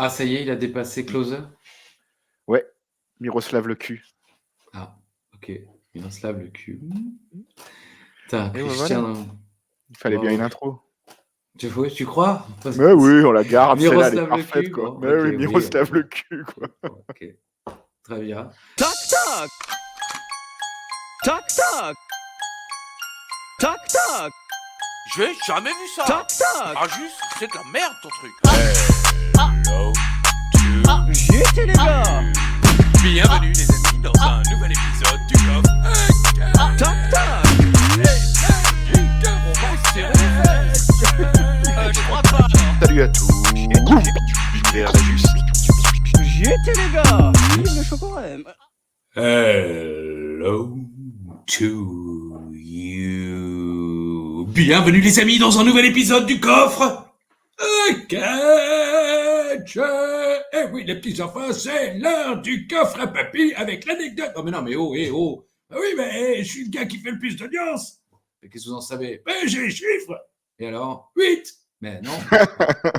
Ah, ça y est, il a dépassé Closer? Ouais, Miroslav le cul. Ah, ok. Miroslav le cul. Putain, Et ouais, voilà. Cristiano. Il fallait bien une Bon, intro. tu crois? Parce Mais que oui, on la garde, celle-là, elle est Miroslav le parfaite, cul, quoi. bon, Mais ok, oui, oui, Miroslav le bon, cul, quoi. bon, ok. Très bien. Toc toc. Toc toc. Toc toc. J'ai jamais vu ça. Toc toc. Ah juste, c'est de la merde ton truc. J'étais les gars. Bienvenue les amis dans un nouvel épisode du coffre. Toc toc. On va serrer les fesses. Je crois pas. Salut à tous. L'univers d'Ajus. J'étais les gars. Vive le chocolat. Hello to you. Bienvenue les amis dans un nouvel épisode du coffre. Eh oui les petits enfants, c'est l'heure du coffre à papy avec l'anecdote. Oh mais non mais oh. Ah oui mais je suis le gars qui fait le plus d'audience. Mais qu'est-ce que vous en savez? Ben j'ai les chiffres. Et alors 8. Mais non.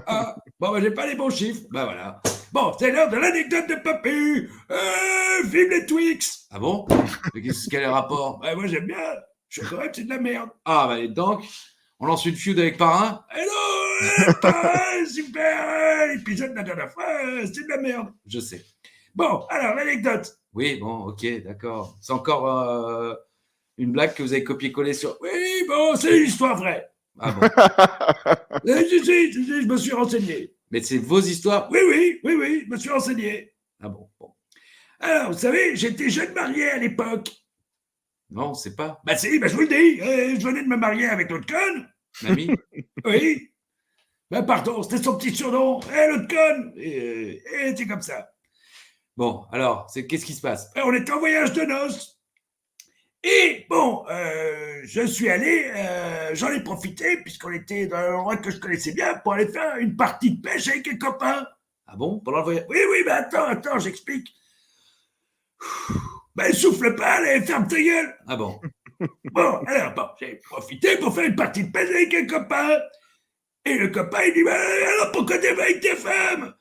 Ah bon ben j'ai pas les bons chiffres. Ben voilà. Bon, c'est l'heure de l'anecdote de papy. Vive les Twix. Ah bon? Mais quel est le rapport? Ben moi j'aime bien. Chocolat c'est de la merde. Ah bah donc, on lance une feud avec Parrain. Hello, Parrain, super. L'épisode de la dernière fois, c'est de la merde. Je sais. Bon, alors l'anecdote. Oui, bon, ok, d'accord. C'est encore une blague que vous avez copié-collé sur... Oui, bon, c'est une histoire vraie. Ah bon. Je me suis renseigné. Mais c'est vos histoires? Oui, je me suis renseigné. Ah bon. Alors, vous savez, j'étais jeune marié à l'époque. Non, c'est pas. Bah si, bah je vous le dis, je venais de me marier avec l'autre conne. Mamie? Oui. Ben pardon, c'était son petit surnom. L'autre conne. Et c'est comme ça. Bon, alors, qu'est-ce qui se passe? On était en voyage de noces. Et bon, je suis allé, j'en ai profité, puisqu'on était dans un endroit que je connaissais bien, pour aller faire une partie de pêche avec les copains. Ah bon? Pendant le voyage? Oui, mais attends, j'explique. Ben souffle pas, allez, ferme ta gueule. Ah bon? Bon, alors, j'ai profité pour faire une partie de pêche avec un copain. Et le copain, il dit, alors pourquoi t'es avec tes femmes?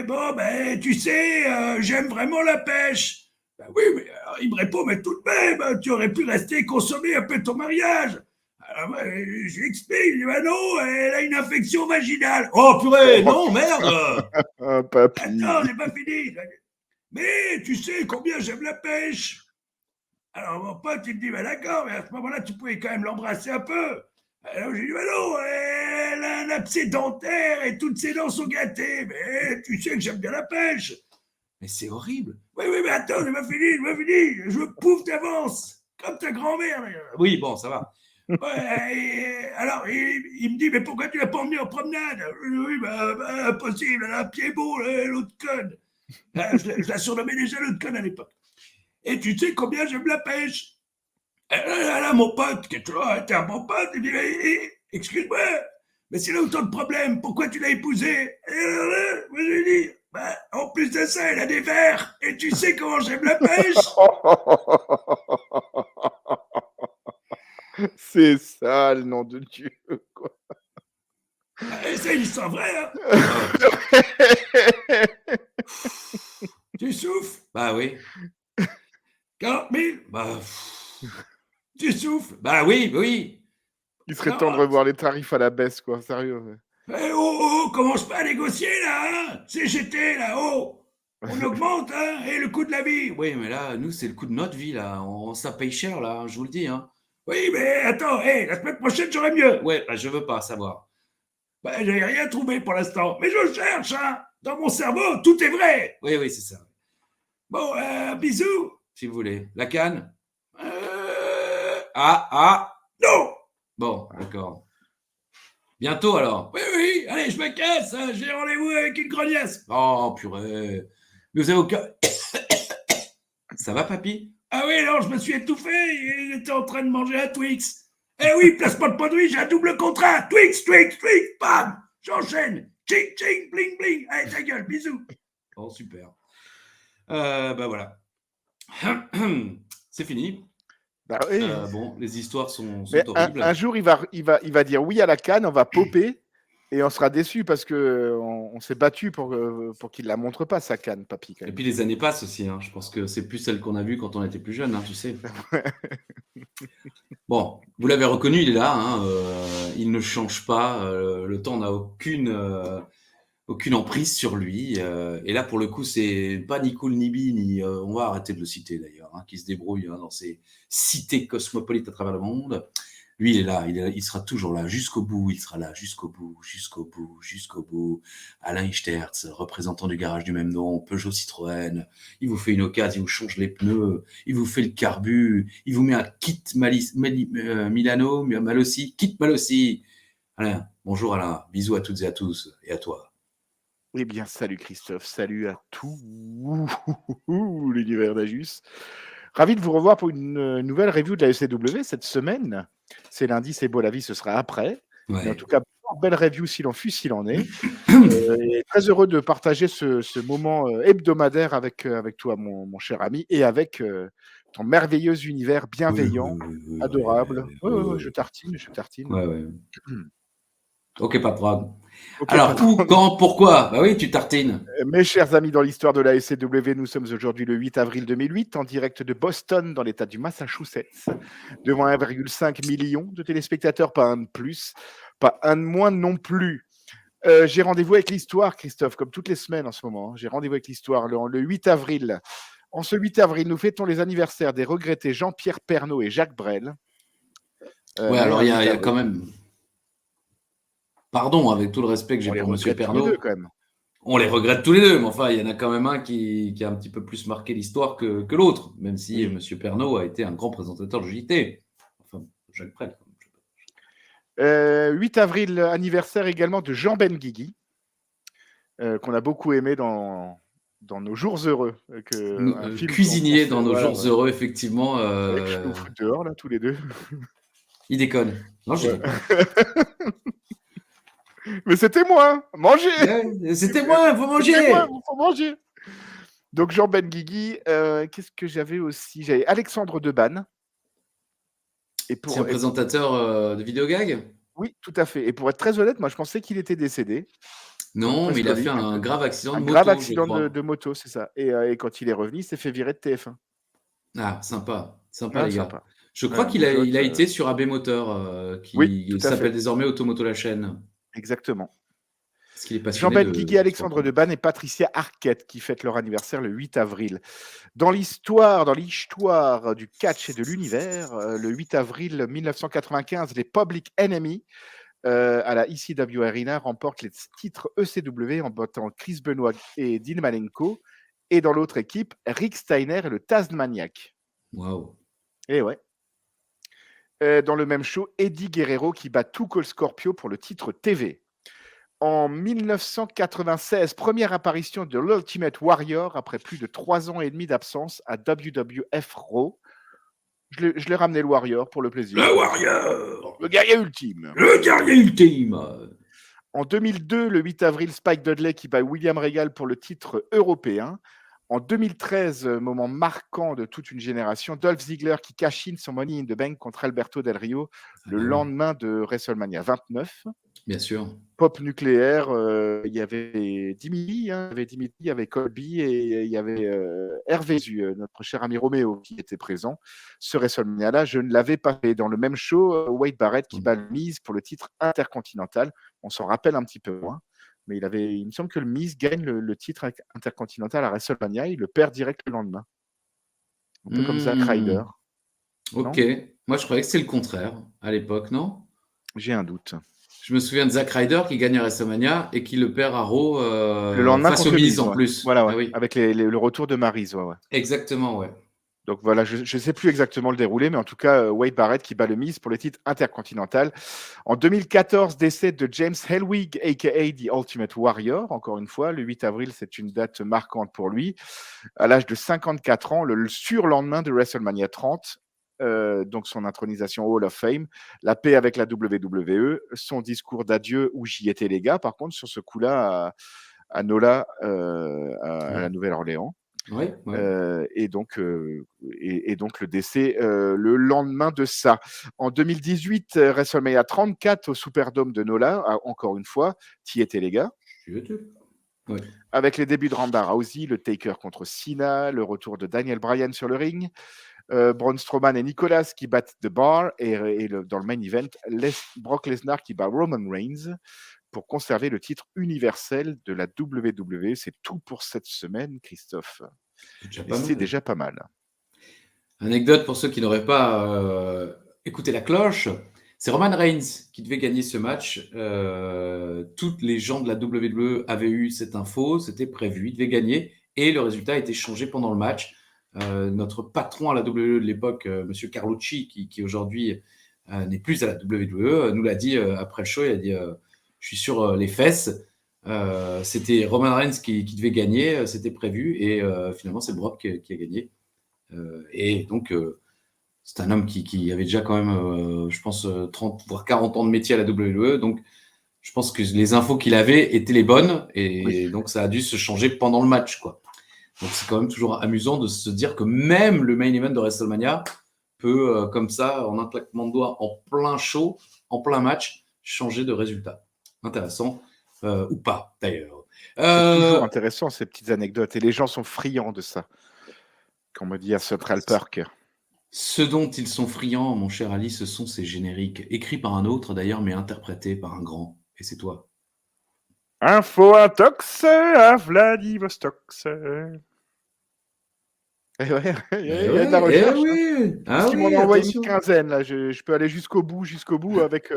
Bon, tu sais, j'aime vraiment la pêche. Ben oui, mais alors, il me répond, mais tout de même, tu aurais pu rester consommer un peu ton mariage. Alors, je lui explique, je dis, non, elle a une infection vaginale. Oh purée, non, merde. Ah, papy. Attends, j'ai pas fini. Mais tu sais combien j'aime la pêche. Alors mon pote, il me dit, d'accord, mais à ce moment-là, tu pouvais quand même l'embrasser un peu. Alors j'ai dit, non, elle a un abcès dentaire et toutes ses dents sont gâtées. Mais tu sais que j'aime bien la pêche. Mais c'est horrible. Oui, mais attends, j'ai pas fini. Je me pouffe d'avance. Comme ta grand-mère. Oui, bon, ça va. Ouais, alors, il me dit, mais pourquoi tu l'as pas emmené en promenade? Oui, impossible, elle a un pied beau, l'autre conne. Je la surnommais déjà l'autre conne à l'époque. Et tu sais combien j'aime la pêche? Là, mon pote, qui a toujours été un bon pote, il dit, excuse-moi, mais s'il a autant de problèmes, pourquoi tu l'as épousée? Moi, je lui dis, en plus de ça, elle a des vers, et tu sais comment j'aime la pêche? C'est ça, le nom de Dieu, quoi. C'est une histoire vraie, hein? Tu souffles? Bah oui. 40 000? Tu souffles? Bah oui. Il serait temps de revoir les tarifs à la baisse, quoi, sérieux. Commence pas à négocier, là, hein? CGT, là, on augmente, hein? Et le coût de la vie? Oui, mais là, nous, c'est le coût de notre vie, là. Ça paye cher, là, je vous le dis, hein. Oui, mais attends, la semaine prochaine, j'aurai mieux. Ouais, je veux pas savoir. J'ai rien trouvé pour l'instant, mais je cherche, hein. Dans mon cerveau, tout est vrai. Oui, c'est ça. Bon, bisous, si vous voulez. La canne? Non. Bon, d'accord. Bientôt alors. Oui, allez, je me casse, hein, j'ai rendez-vous avec une grognasse. Oh, purée. Mais vous avez aucun... Ça va, papy? Ah oui, non, je me suis étouffé, il était en train de manger un Twix. Eh oui, placement de produit, j'ai un double contrat. Twix, bam, j'enchaîne. Ching, bling, bling. Allez, ta gueule, bisous. Bon, super. Voilà. C'est fini. Bah oui. Bon, les histoires sont Mais horribles. un jour, il va dire oui à la canne, on va popper, Et on sera déçus parce qu'on s'est battu pour qu'il ne la montre pas, sa canne, papy. Quand Et même. puis les années passent aussi. Hein. Je pense que c'est plus celle qu'on a vue quand on était plus jeune, hein, tu sais. Bon, vous l'avez reconnu, il est là. Hein, il ne change pas. Le temps n'a aucune emprise sur lui. Et là, pour le coup, c'est pas ni cool ni bi, ni on va arrêter de le citer d'ailleurs, hein, qui se débrouille hein, dans ces cités cosmopolites à travers le monde. Lui, il est là, il sera toujours là jusqu'au bout, il sera là jusqu'au bout, jusqu'au bout, jusqu'au bout. Alain Ichterz, représentant du garage du même nom, Peugeot Citroën, il vous fait une occasion, il vous change les pneus, il vous fait le carbu, il vous met un kit Milano, Malossi, kit Malossi. Alain, bonjour Alain, bisous à toutes et à tous, et à toi. Eh bien, salut Christophe, salut à tout l'univers d'Ajus. Ravi de vous revoir pour une nouvelle review de la SCW cette semaine. C'est lundi, c'est beau, la vie, ce sera après. Ouais. Mais en tout cas, belle review s'il en fut, s'il en est. Et très heureux de partager ce moment hebdomadaire avec toi, mon cher ami, et avec ton merveilleux univers bienveillant, adorable. Ouais, je tartine. Ouais. Ok, pas de problème. Okay, alors, où, quand, pourquoi? Bah oui, tu tartines. Mes chers amis, dans l'histoire de la SCW, nous sommes aujourd'hui le 8 avril 2008, en direct de Boston, dans l'État du Massachusetts, devant 1,5 million de téléspectateurs, pas un de plus, pas un de moins non plus. J'ai rendez-vous avec l'histoire, Christophe, comme toutes les semaines en ce moment. J'ai rendez-vous avec l'histoire le 8 avril. En ce 8 avril, nous fêtons les anniversaires des regrettés Jean-Pierre Pernaut et Jacques Brel. Ouais, alors il y a quand même... Pardon, avec tout le respect que j'ai pour M. Pernaut. On les regrette tous les deux, mais enfin, il y en a quand même un qui a un petit peu plus marqué l'histoire que l'autre, même si M. Pernaut a été un grand présentateur de JT. Enfin, Jacques Brel. 8 avril, anniversaire également de Jean Benguigui, qu'on a beaucoup aimé dans nos jours heureux. Cuisinier dans nos jours heureux, effectivement. Avec nous foutre dehors, là, tous les deux. Il déconne. Non, je déconne. Mais c'était moi, mangez. C'était moi, faut manger. Faut manger. Donc Jean Benguigui, qu'est-ce que j'avais aussi? J'avais Alexandre Debanne. C'est un présentateur de vidéogag? Oui, tout à fait. Et pour être très honnête, moi je pensais qu'il était décédé. Non, mais il a fait un grave accident de moto. Un grave accident de moto, c'est ça. Et quand il est revenu, il s'est fait virer de TF1. Ah, sympa les gars. Sympa. Je crois qu'il a été sur AB Moteur, qui s'appelle désormais Automoto la chaîne. Exactement. Jean Benguigui, Alexandre Debanne et Patricia Arquette qui fêtent leur anniversaire le 8 avril. Dans l'histoire du catch et de l'univers, le 8 avril 1995, les Public Enemy à la ECW Arena remportent les titres ECW en battant Chris Benoit et Dean Malenko, et dans l'autre équipe, Rick Steiner et le Tasmaniac. Waouh. Et ouais. Dans le même show, Eddie Guerrero qui bat Tuco Scorpio pour le titre TV. En 1996, première apparition de l'Ultimate Warrior après plus de 3 ans et demi d'absence à WWF Raw. Je l'ai ramené le Warrior pour le plaisir. Le Warrior. Le guerrier ultime. Le guerrier ultime. En 2002, le 8 avril, Spike Dudley qui bat William Regal pour le titre européen. En 2013, moment marquant de toute une génération, Dolph Ziggler qui cash in son Money in the Bank contre Alberto Del Rio le lendemain de WrestleMania 29. Bien sûr. Pop nucléaire, il y avait Dimitri, il y avait Colby et il y avait Hervé Zu, notre cher ami Roméo qui était présent. Ce WrestleMania-là, je ne l'avais pas fait. Dans le même show, Wade Barrett qui bat le Miz pour le titre intercontinental. On s'en rappelle un petit peu moins. Mais il me semble que le Miz gagne le titre intercontinental à WrestleMania. Il le perd direct le lendemain. Un peu comme Zack Ryder. Ok. Non, moi, je croyais que c'était le contraire à l'époque, non? J'ai un doute. Je me souviens de Zack Ryder qui gagne à WrestleMania et qui le perd à Raw le lendemain face au Miz en plus. Voilà, ouais. Oui. Avec le retour de Maryse. Ouais. Exactement, ouais. Donc voilà, je ne sais plus exactement le déroulé, mais en tout cas, Wade Barrett qui bat le Miz pour le titre intercontinental. En 2014, décès de James Ellsworth, a.k.a. The Ultimate Warrior. Encore une fois, le 8 avril, c'est une date marquante pour lui. À l'âge de 54 ans, le surlendemain de WrestleMania 30, donc son intronisation au Hall of Fame, la paix avec la WWE, son discours d'adieu où j'y étais les gars, par contre, sur ce coup-là, à Nola, à la Nouvelle-Orléans. Ouais, ouais. Et donc le décès le lendemain de ça. En 2018, WrestleMania 34 au Superdome de Nola, encore une fois, t'y étais les gars, Tu veux, tu Ouais. avec les débuts de Ronda Rousey, le Taker contre Cena, le retour de Daniel Bryan sur le ring, Braun Strowman et Nicolas qui battent The Bar dans le main event, Brock Lesnar qui bat Roman Reigns pour conserver le titre universel de la WWE. C'est tout pour cette semaine, Christophe. C'est déjà Et pas c'est mal. déjà pas mal. Anecdote pour ceux qui n'auraient pas écouté la cloche, c'est Roman Reigns qui devait gagner ce match. Toutes les gens de la WWE avaient eu cette info, c'était prévu, il devait gagner et le résultat a été changé pendant le match. Notre patron à la WWE de l'époque, Monsieur Carlucci, qui aujourd'hui n'est plus à la WWE, nous l'a dit après le show, il a dit je suis sur les fesses. C'était Roman Reigns qui devait gagner, c'était prévu et finalement c'est Brock qui a gagné. Et donc, c'est un homme qui avait déjà quand même, je pense, 30 voire 40 ans de métier à la WWE. Donc, je pense que les infos qu'il avait étaient les bonnes. Et donc, ça a dû se changer pendant le match, quoi. Donc, c'est quand même toujours amusant de se dire que même le main event de WrestleMania peut, comme ça, en un claquement de doigts, en plein show, en plein match, changer de résultat. Intéressant, ou pas, d'ailleurs. C'est toujours intéressant, ces petites anecdotes. Et les gens sont friands de ça. Comme me dit à Central Park. Ce dont ils sont friands, mon cher Ali, ce sont ces génériques, écrits par un autre d'ailleurs, mais interprétés par un grand. Et c'est toi. Info intox à Vladivostok. Il y a de la recherche. Oui. Parce qu'ils m'en ont envoyé une quinzaine. Là. Je peux aller jusqu'au bout avec.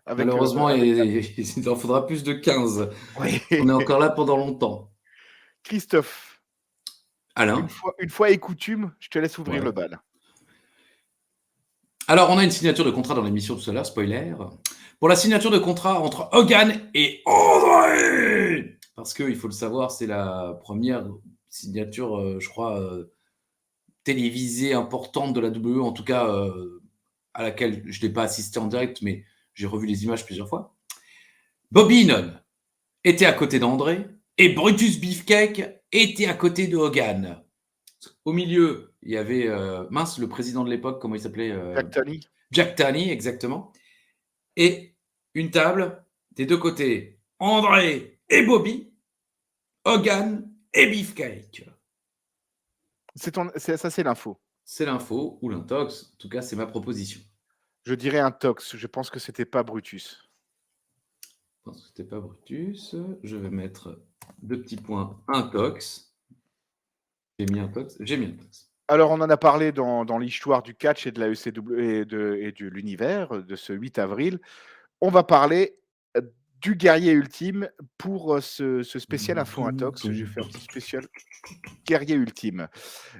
Malheureusement, il en faudra plus de 15. Oui. On est encore là pendant longtemps. Christophe. Alain. Une fois et coutume, je te laisse ouvrir le bal. Alors, on a une signature de contrat dans l'émission tout à l'heure, spoiler. Pour la signature de contrat entre Hogan et André. Parce que, il faut le savoir, c'est la première signature, je crois, télévisée importante de la WWE, en tout cas à laquelle je n'ai pas assisté en direct, mais j'ai revu les images plusieurs fois. Bobby Heenan était à côté d'André et Brutus Beefcake était à côté de Hogan. Au milieu, il y avait le président de l'époque, comment il s'appelait Jack Tunney. Jack Tunney, exactement. Et une table, des deux côtés, André et Bobby, Hogan et Beefcake. Ça, c'est l'info. C'est l'info ou l'intox. En tout cas, c'est ma proposition. Je dirais un tox. Je pense que c'était pas Brutus. Je pense que c'était pas Brutus. Je vais mettre 2 petits points intox. J'ai mis un tox. Alors, on en a parlé dans l'histoire du catch et de la ECW et de l'univers de ce 8 avril. On va parler du guerrier ultime pour ce spécial Info Intox. Je vais faire un petit spécial guerrier ultime.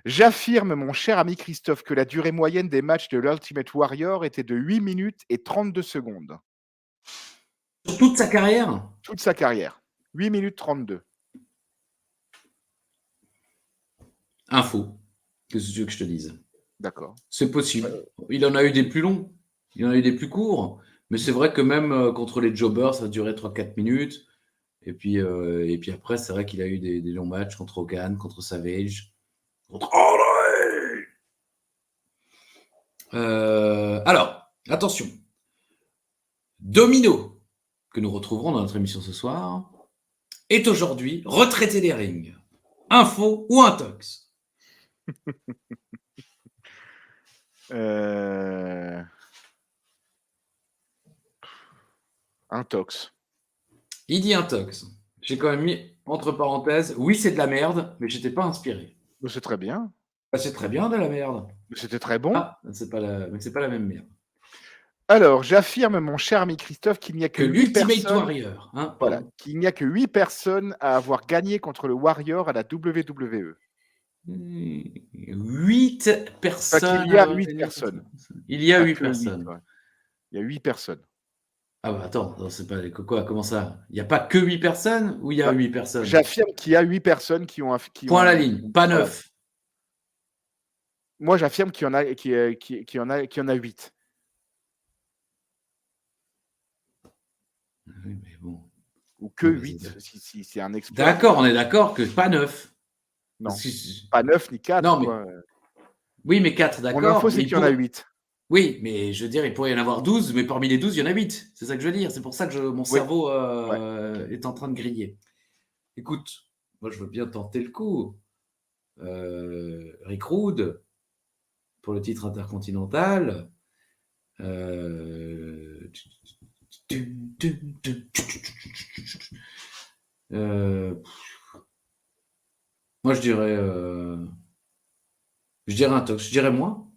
J'affirme, mon cher ami Christophe, que la durée moyenne des matchs de l'Ultimate Warrior était de 8 minutes et 32 secondes. Sur toute sa carrière ? Toute sa carrière. 8 minutes 32. Info. Qu'est-ce que tu veux que je te dise ? D'accord. C'est possible. Il en a eu des plus longs, il en a eu des plus courts, mais c'est vrai que même contre les jobbers, ça a duré 3-4 minutes. Et puis après, c'est vrai qu'il a eu des longs matchs contre Hogan, contre Savage, contre André. Alors, attention. Domino, que nous retrouverons dans notre émission ce soir, est aujourd'hui retraité des rings. Info ou intox ? Intox. Il dit intox. J'ai quand même mis entre parenthèses, oui, c'est de la merde, mais j'étais pas inspiré. C'est très bien. C'est très bien de la merde. C'était très bon. Ah, c'est pas la même merde. Alors, j'affirme, mon cher ami Christophe, qu'il n'y a que 8 l'Ultimate personnes. Warrior. Voilà, qu'il n'y a que 8 personnes à avoir gagné contre le Warrior à la WWE. 8 personnes. Enfin, qu'il y a 8 personnes. Il y a Pas 8 que personnes. 8, ouais. Il y a 8 personnes. Ah bah attends, c'est pas quoi, comment ça ? Il n'y a pas que 8 personnes ou il y a 8 personnes ? J'affirme qu'il y a 8 personnes qui ont... Point à la ligne, pas 9. Moi, j'affirme qu'il y en a, qu'il y en a 8. Oui, mais bon. Ou que 8, si c'est un expert. D'accord, on est d'accord que pas 9. Non, Parce que- pas 9 ni 4. Non, mais- quoi. Oui, mais 4, Mon d'accord. info, c'est mais qu'il y en a 8. Oui, mais je veux dire, il pourrait y en avoir 12, mais parmi les 12, il y en a 8. C'est ça que je veux dire. C'est pour ça que mon cerveau est en train de griller. Écoute, moi, je veux bien tenter le coup. Rick Rude, pour le titre intercontinental. Moi, je dirais un tox. Je dirais moins,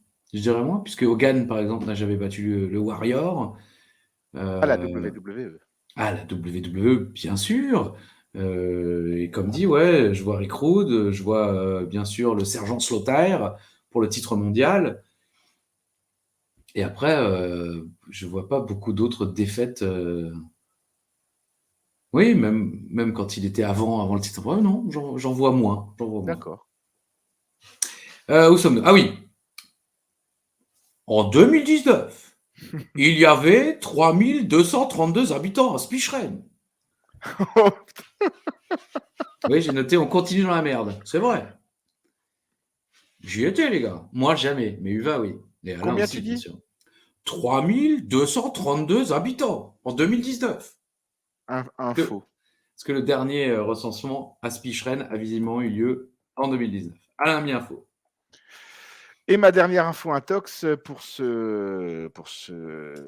puisque Hogan, par exemple, n'a jamais battu le Warrior. Ah, la WWE. Ah, la WWE, bien sûr. Et comme dit, ouais, je vois Rick Rude, je vois bien sûr le sergent Slaughter pour le titre mondial. Et après, je vois pas beaucoup d'autres défaites. Oui, même quand il était avant le titre. Ouais, non, j'en vois moins. D'accord. Où sommes-nous? Ah oui. En 2019, il y avait 3232 habitants à Spicheren. Oui, j'ai noté, on continue dans la merde. C'est vrai. J'y étais, les gars. Moi, jamais. Mais Uva, oui. Et Alain Combien aussi, tu bien dis? sûr. 3232 habitants en 2019. Info. Parce que le dernier recensement à Spicheren a visiblement eu lieu en 2019. Alain mi info. Et ma dernière info intox pour cet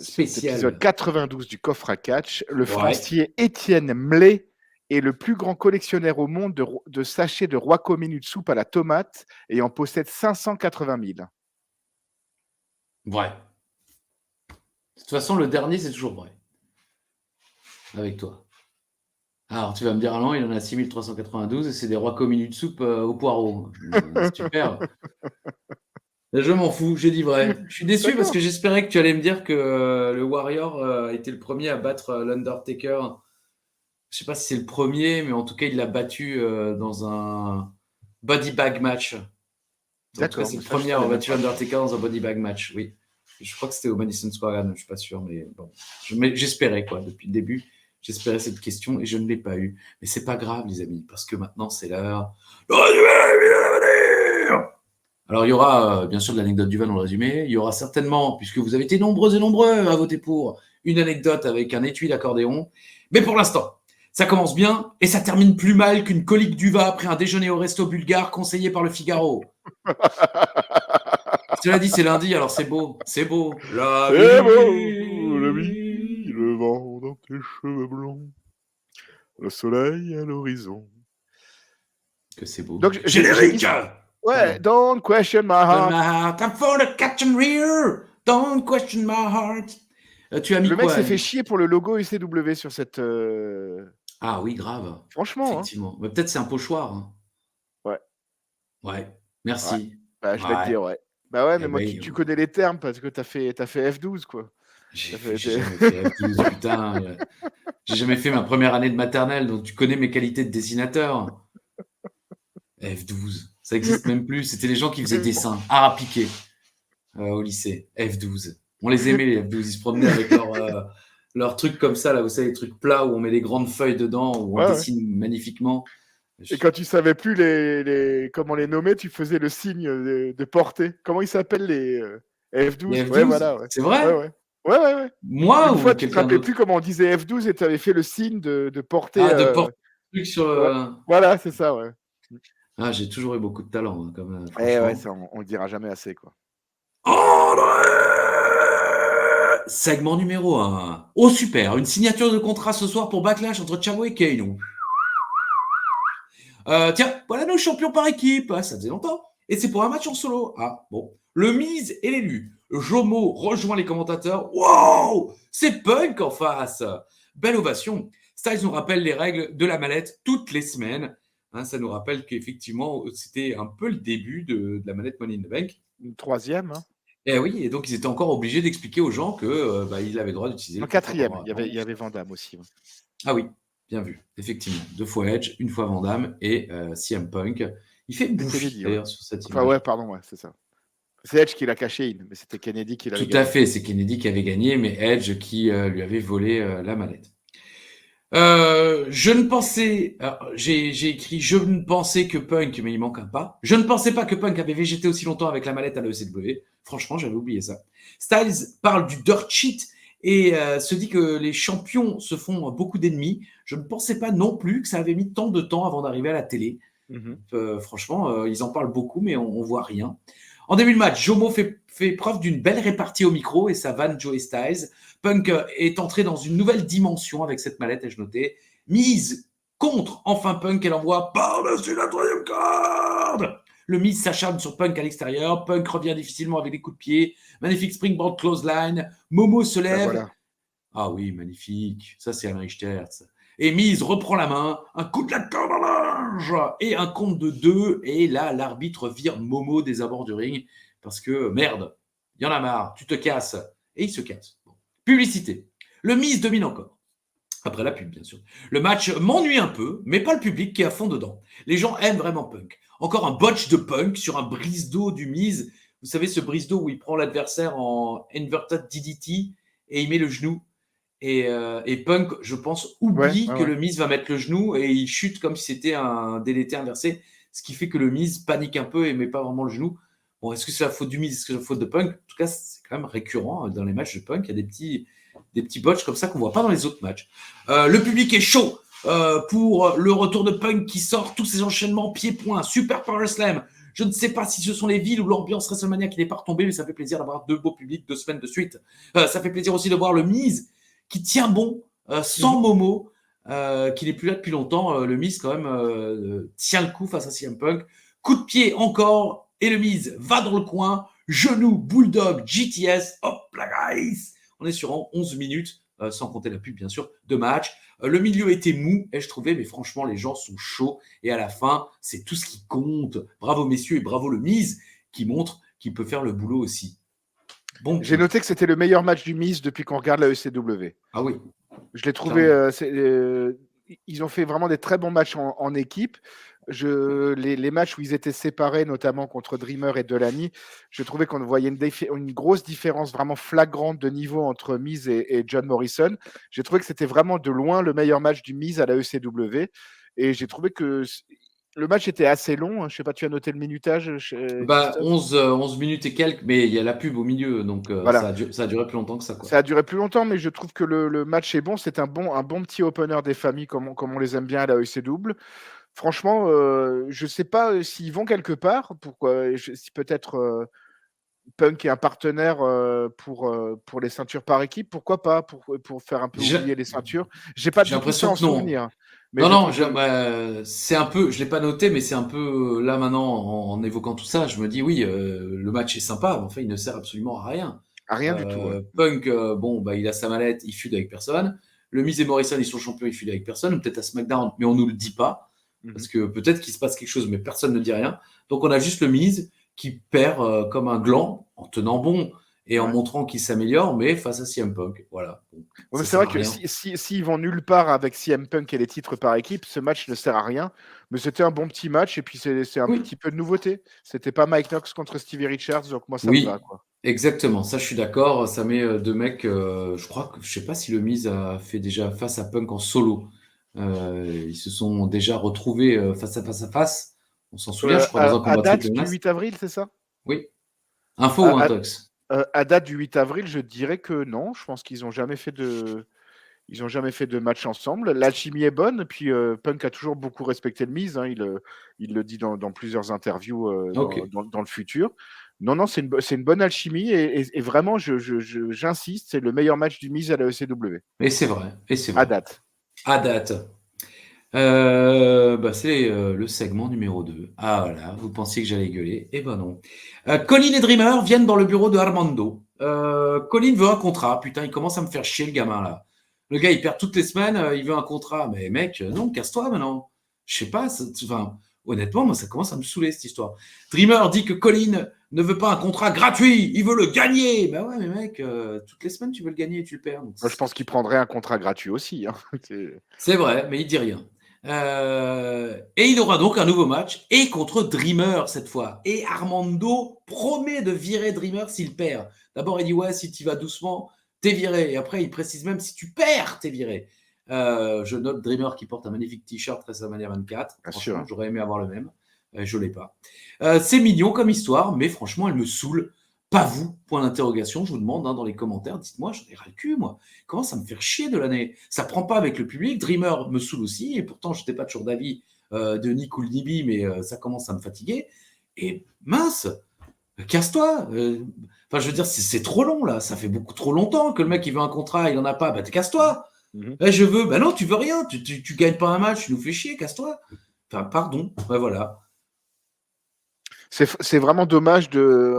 Spécial. épisode 92 du coffre à catch, le Ouais. Français Étienne Mlé est le plus grand collectionneur au monde de sachets de Roi Cominu de soupe à la tomate et en possède 580 000. Vrai. De toute façon, le dernier, c'est toujours vrai. Avec toi. Alors, tu vas me dire, Alain, il en a 6392 et c'est des Rois Cominu de soupe au poireau. Super. Je m'en fous, j'ai dit vrai. Je suis déçu D'accord. parce que j'espérais que tu allais me dire que le Warrior a été le premier à battre l'Undertaker. Je sais pas si c'est le premier, mais en tout cas, il l'a battu dans un body bag match. En tout cas, D'accord. c'est le mais ça, je premier à avoir savais battu même pas. l'Undertaker dans un body bag match, oui. Je crois que c'était au Madison Square Garden, je suis pas sûr, mais bon. J'espérais, quoi, depuis le début. J'espérais cette question et je ne l'ai pas eu. Mais c'est pas grave, les amis, parce que maintenant, c'est l'heure. Alors, il y aura bien sûr de l'anecdote du van dans le résumé. Il y aura certainement, puisque vous avez été nombreux et nombreux à voter pour, une anecdote avec un étui d'accordéon. Mais pour l'instant, ça commence bien et ça termine plus mal qu'une colique d'uva après un déjeuner au resto bulgare conseillé par le Figaro. Cela dit, c'est lundi, alors c'est beau. C'est beau. La C'est vie. beau, la vie, le vent dans tes cheveux blonds, le soleil à l'horizon. Que c'est beau. Donc, Générique. Ouais, don't question my Don't heart. my heart, I'm for the catch and rear. Don't question my heart. Tu as mis Le mec quoi s'est fait chier pour le logo UCW sur cette. Ah oui, grave. Franchement. Hein. Effectivement. Mais peut-être c'est un pochoir. Hein. Ouais. Ouais. Merci. Bah, je vais te dire, ouais. Bah ouais, mais moi, tu connais les termes parce que t'as fait F12, quoi. J'ai jamais fait F12, putain. J'ai jamais fait ma première année de maternelle, donc tu connais mes qualités de dessinateur. F12, ça existe même plus. C'était les gens qui faisaient dessin, art appliqué au lycée. F12. On les aimait, les F12. Ils se promenaient avec leurs trucs comme ça, là, vous savez, les trucs plats où on met des grandes feuilles dedans, où on dessine magnifiquement. Et quand tu savais plus comment les nommer, tu faisais le signe de portée. Comment ils s'appellent les F12, Les F12, ouais, voilà. Ouais. C'est vrai Ouais. Moi Une ou fois, tu te quelqu'un rappelais d'autre plus comment on disait F12 et tu avais fait le signe de porter. Ah, de porter le truc sur le... Ouais. Voilà, c'est ça, ouais. Ah, j'ai toujours eu beaucoup de talent, hein, quand même. Ouais, ça, on le dira jamais assez, quoi. Segment numéro 1. Oh super, une signature de contrat ce soir pour Backlash entre Chavo et Kane. Tiens, voilà nos champions par équipe. Ah, ça faisait longtemps. Et c'est pour un match en solo. Ah, bon. Le Miz et l'élu. Jomo rejoint les commentateurs. Wow, c'est Punk en face. Belle ovation. Styles nous rappelle les règles de la mallette toutes les semaines. Hein, ça nous rappelle qu'effectivement, c'était un peu le début de la mallette Money in the Bank. Une troisième. Hein. Et oui, et donc ils étaient encore obligés d'expliquer aux gens que ils avaient le droit d'utiliser. En quatrième, il y avait Van Damme aussi. Ouais. Ah oui, bien vu, effectivement. 2 fois Edge, 1 fois Van Damme et CM Punk. Il fait bouche d'ailleurs sur cette image. Enfin ouais, pardon, ouais, c'est ça. C'est Edge qui l'a caché, mais c'était Kennedy qui l'avait gagné. Tout à fait, c'est Kennedy qui avait gagné, mais Edge qui lui avait volé la mallette. Je ne pensais, alors, j'ai écrit, je ne pensais que Punk, mais il manque un pas. Je ne pensais pas que Punk avait végété aussi longtemps avec la mallette à l'ECW. Franchement, j'avais oublié ça. Styles parle du dirt sheet et se dit que les champions se font beaucoup d'ennemis. Je ne pensais pas non plus que ça avait mis tant de temps avant d'arriver à la télé. Franchement, ils en parlent beaucoup, mais on voit rien. En début de match, Jomo fait preuve d'une belle répartie au micro et ça vanne Joey Styles. Punk est entré dans une nouvelle dimension avec cette mallette, ai-je noté. Miz contre enfin Punk, elle envoie par-dessus la troisième corde. Le Miz s'acharne sur Punk à l'extérieur. Punk revient difficilement avec des coups de pied. Magnifique springboard clothesline. Momo se lève. Voilà. Ah oui, magnifique. Ça, c'est Alain Richter. Et Miz reprend la main. Un coup de la corde à linge et un compte de 2. Et là, l'arbitre vire Momo des abords du ring parce que merde, il y en a marre, tu te casses. Et il se casse. Bon. Publicité. Le Miz domine encore. Après la pub, bien sûr. Le match m'ennuie un peu, mais pas le public qui est à fond dedans. Les gens aiment vraiment Punk. Encore un botch de Punk sur un brise-dos du Miz. Vous savez, ce brise-dos où il prend l'adversaire en inverted DDT et il met le genou. Et Punk, je pense, oublie que le Miz va mettre le genou et il chute comme si c'était un DDT inversé. Ce qui fait que le Miz panique un peu et met pas vraiment le genou. Bon, est-ce que c'est la faute du Miz? Est-ce que c'est la faute de Punk? En tout cas, c'est quand même récurrent dans les matchs de Punk. Il y a des petits botches comme ça qu'on voit pas dans les autres matchs. Le public est chaud pour le retour de Punk qui sort tous ses enchaînements pieds-points, super power slam. Je ne sais pas si ce sont les villes ou l'ambiance WrestleMania qui n'est pas retombée, mais ça fait plaisir d'avoir 2 beaux publics 2 semaines de suite. Ça fait plaisir aussi de voir le Miz qui tient bon sans Momo, qui n'est plus là depuis longtemps. Le Miz quand même tient le coup face à CM Punk. Coup de pied encore et le Miz va dans le coin. Genou, bulldog, GTS. Hop la guys. On est sur 11 minutes, sans compter la pub bien sûr, de match. Le milieu était mou, je trouvais, mais franchement, les gens sont chauds. Et à la fin, c'est tout ce qui compte. Bravo messieurs et bravo le Miz qui montre qu'il peut faire le boulot aussi. Bon, j'ai noté que c'était le meilleur match du Miz depuis qu'on regarde la ECW. Ah oui. Je l'ai trouvé. Ils ont fait vraiment des très bons matchs en équipe. Les matchs où ils étaient séparés, notamment contre Dreamer et Delaney, je trouvais qu'on voyait une grosse différence vraiment flagrante de niveau entre Miz et John Morrison. J'ai trouvé que c'était vraiment de loin le meilleur match du Miz à la ECW. Et j'ai trouvé que le match était assez long. Je ne sais pas, tu as noté le minutage 11 minutes et quelques, mais il y a la pub au milieu, donc voilà. ça a duré plus longtemps que ça. Quoi. Ça a duré plus longtemps, mais je trouve que le match est bon. C'est un bon petit opener des familles, comme on les aime bien à la ECW. Franchement, je ne sais pas s'ils vont quelque part. Si peut-être Punk est un partenaire pour les ceintures par équipe, pourquoi pas pour faire un peu oublier les ceintures. J'ai pas l'impression que non. souvenir. Mais c'est un peu, je l'ai pas noté, mais c'est un peu là maintenant en évoquant tout ça, je me dis oui, le match est sympa, mais en fait il ne sert absolument à rien. À rien du tout. Ouais. Punk, il a sa mallette, il feud avec personne. Le Miz et Morrison, ils sont champions, ils feudent avec personne. Peut-être à SmackDown, mais on nous le dit pas parce que peut-être qu'il se passe quelque chose, mais personne ne dit rien. Donc on a juste le Miz qui perd comme un gland en tenant bon. Et en montrant qu'il s'améliore, mais face à CM Punk. Voilà. Bon, c'est vrai que s'ils vont nulle part avec CM Punk et les titres par équipe, ce match ne sert à rien. Mais c'était un bon petit match et puis c'est un petit peu de nouveauté. C'était pas Mike Knox contre Stevie Richards, donc moi ça me va. Quoi. Exactement, ça je suis d'accord. Ça met deux mecs. Je crois que je sais pas si le Miz a fait déjà face à Punk en solo. Ils se sont déjà retrouvés face à face. On s'en souvient, je crois, dans un combat à date du 8 avril, c'est ça? Oui. Info ou Tox? À date du 8 avril, je dirais que non. Je pense qu'ils n'ont jamais fait de match ensemble. L'alchimie est bonne. Puis Punk a toujours beaucoup respecté le Miz. Hein, il le dit dans plusieurs interviews dans le futur. Non, c'est une bonne alchimie. Et vraiment, j'insiste, c'est le meilleur match du Miz à la ECW. Et c'est vrai. À date. C'est le segment numéro 2. Ah voilà, vous pensiez que j'allais gueuler. Eh ben non. Colin et Dreamer viennent dans le bureau de Armando. Colin veut un contrat. Putain, il commence à me faire chier le gamin là. Le gars, il perd toutes les semaines, il veut un contrat. Mais mec, non, casse-toi maintenant. Je sais pas, honnêtement, moi ça commence à me saouler cette histoire. Dreamer dit que Colin ne veut pas un contrat gratuit, il veut le gagner. Ben ouais, mais mec, toutes les semaines tu veux le gagner et tu le perds. Donc, moi, je pense qu'il prendrait un contrat gratuit aussi. Hein. C'est vrai, mais il dit rien. Et il aura donc un nouveau match, et contre Dreamer cette fois. Et Armando promet de virer Dreamer s'il perd. D'abord, il dit ouais, si tu vas doucement, t'es viré. Et après, il précise même si tu perds, t'es viré. Je note Dreamer qui porte un magnifique t-shirt WrestleMania 24. Bien Franchement, sûr. j'aurais aimé avoir le même. Je l'ai pas. C'est mignon comme histoire, mais franchement, elle me saoule. Pas vous, point d'interrogation. Je vous demande dans les commentaires, dites-moi, j'en ai ras le cul, moi. Comment ça me fait chier de l'année? Ça prend pas avec le public. Dreamer me saoule aussi, et pourtant, je n'étais pas toujours d'avis de Nick ou le Nibi, mais ça commence à me fatiguer. Et mince, casse-toi. Enfin, je veux dire, c'est trop long, là. Ça fait beaucoup trop longtemps que le mec, il veut un contrat, il en a pas. Bah, casse-toi. Je veux. Bah non, tu veux rien. Tu gagnes pas un match, tu nous fais chier, casse-toi. Enfin, pardon. Ouais, voilà. C'est vraiment dommage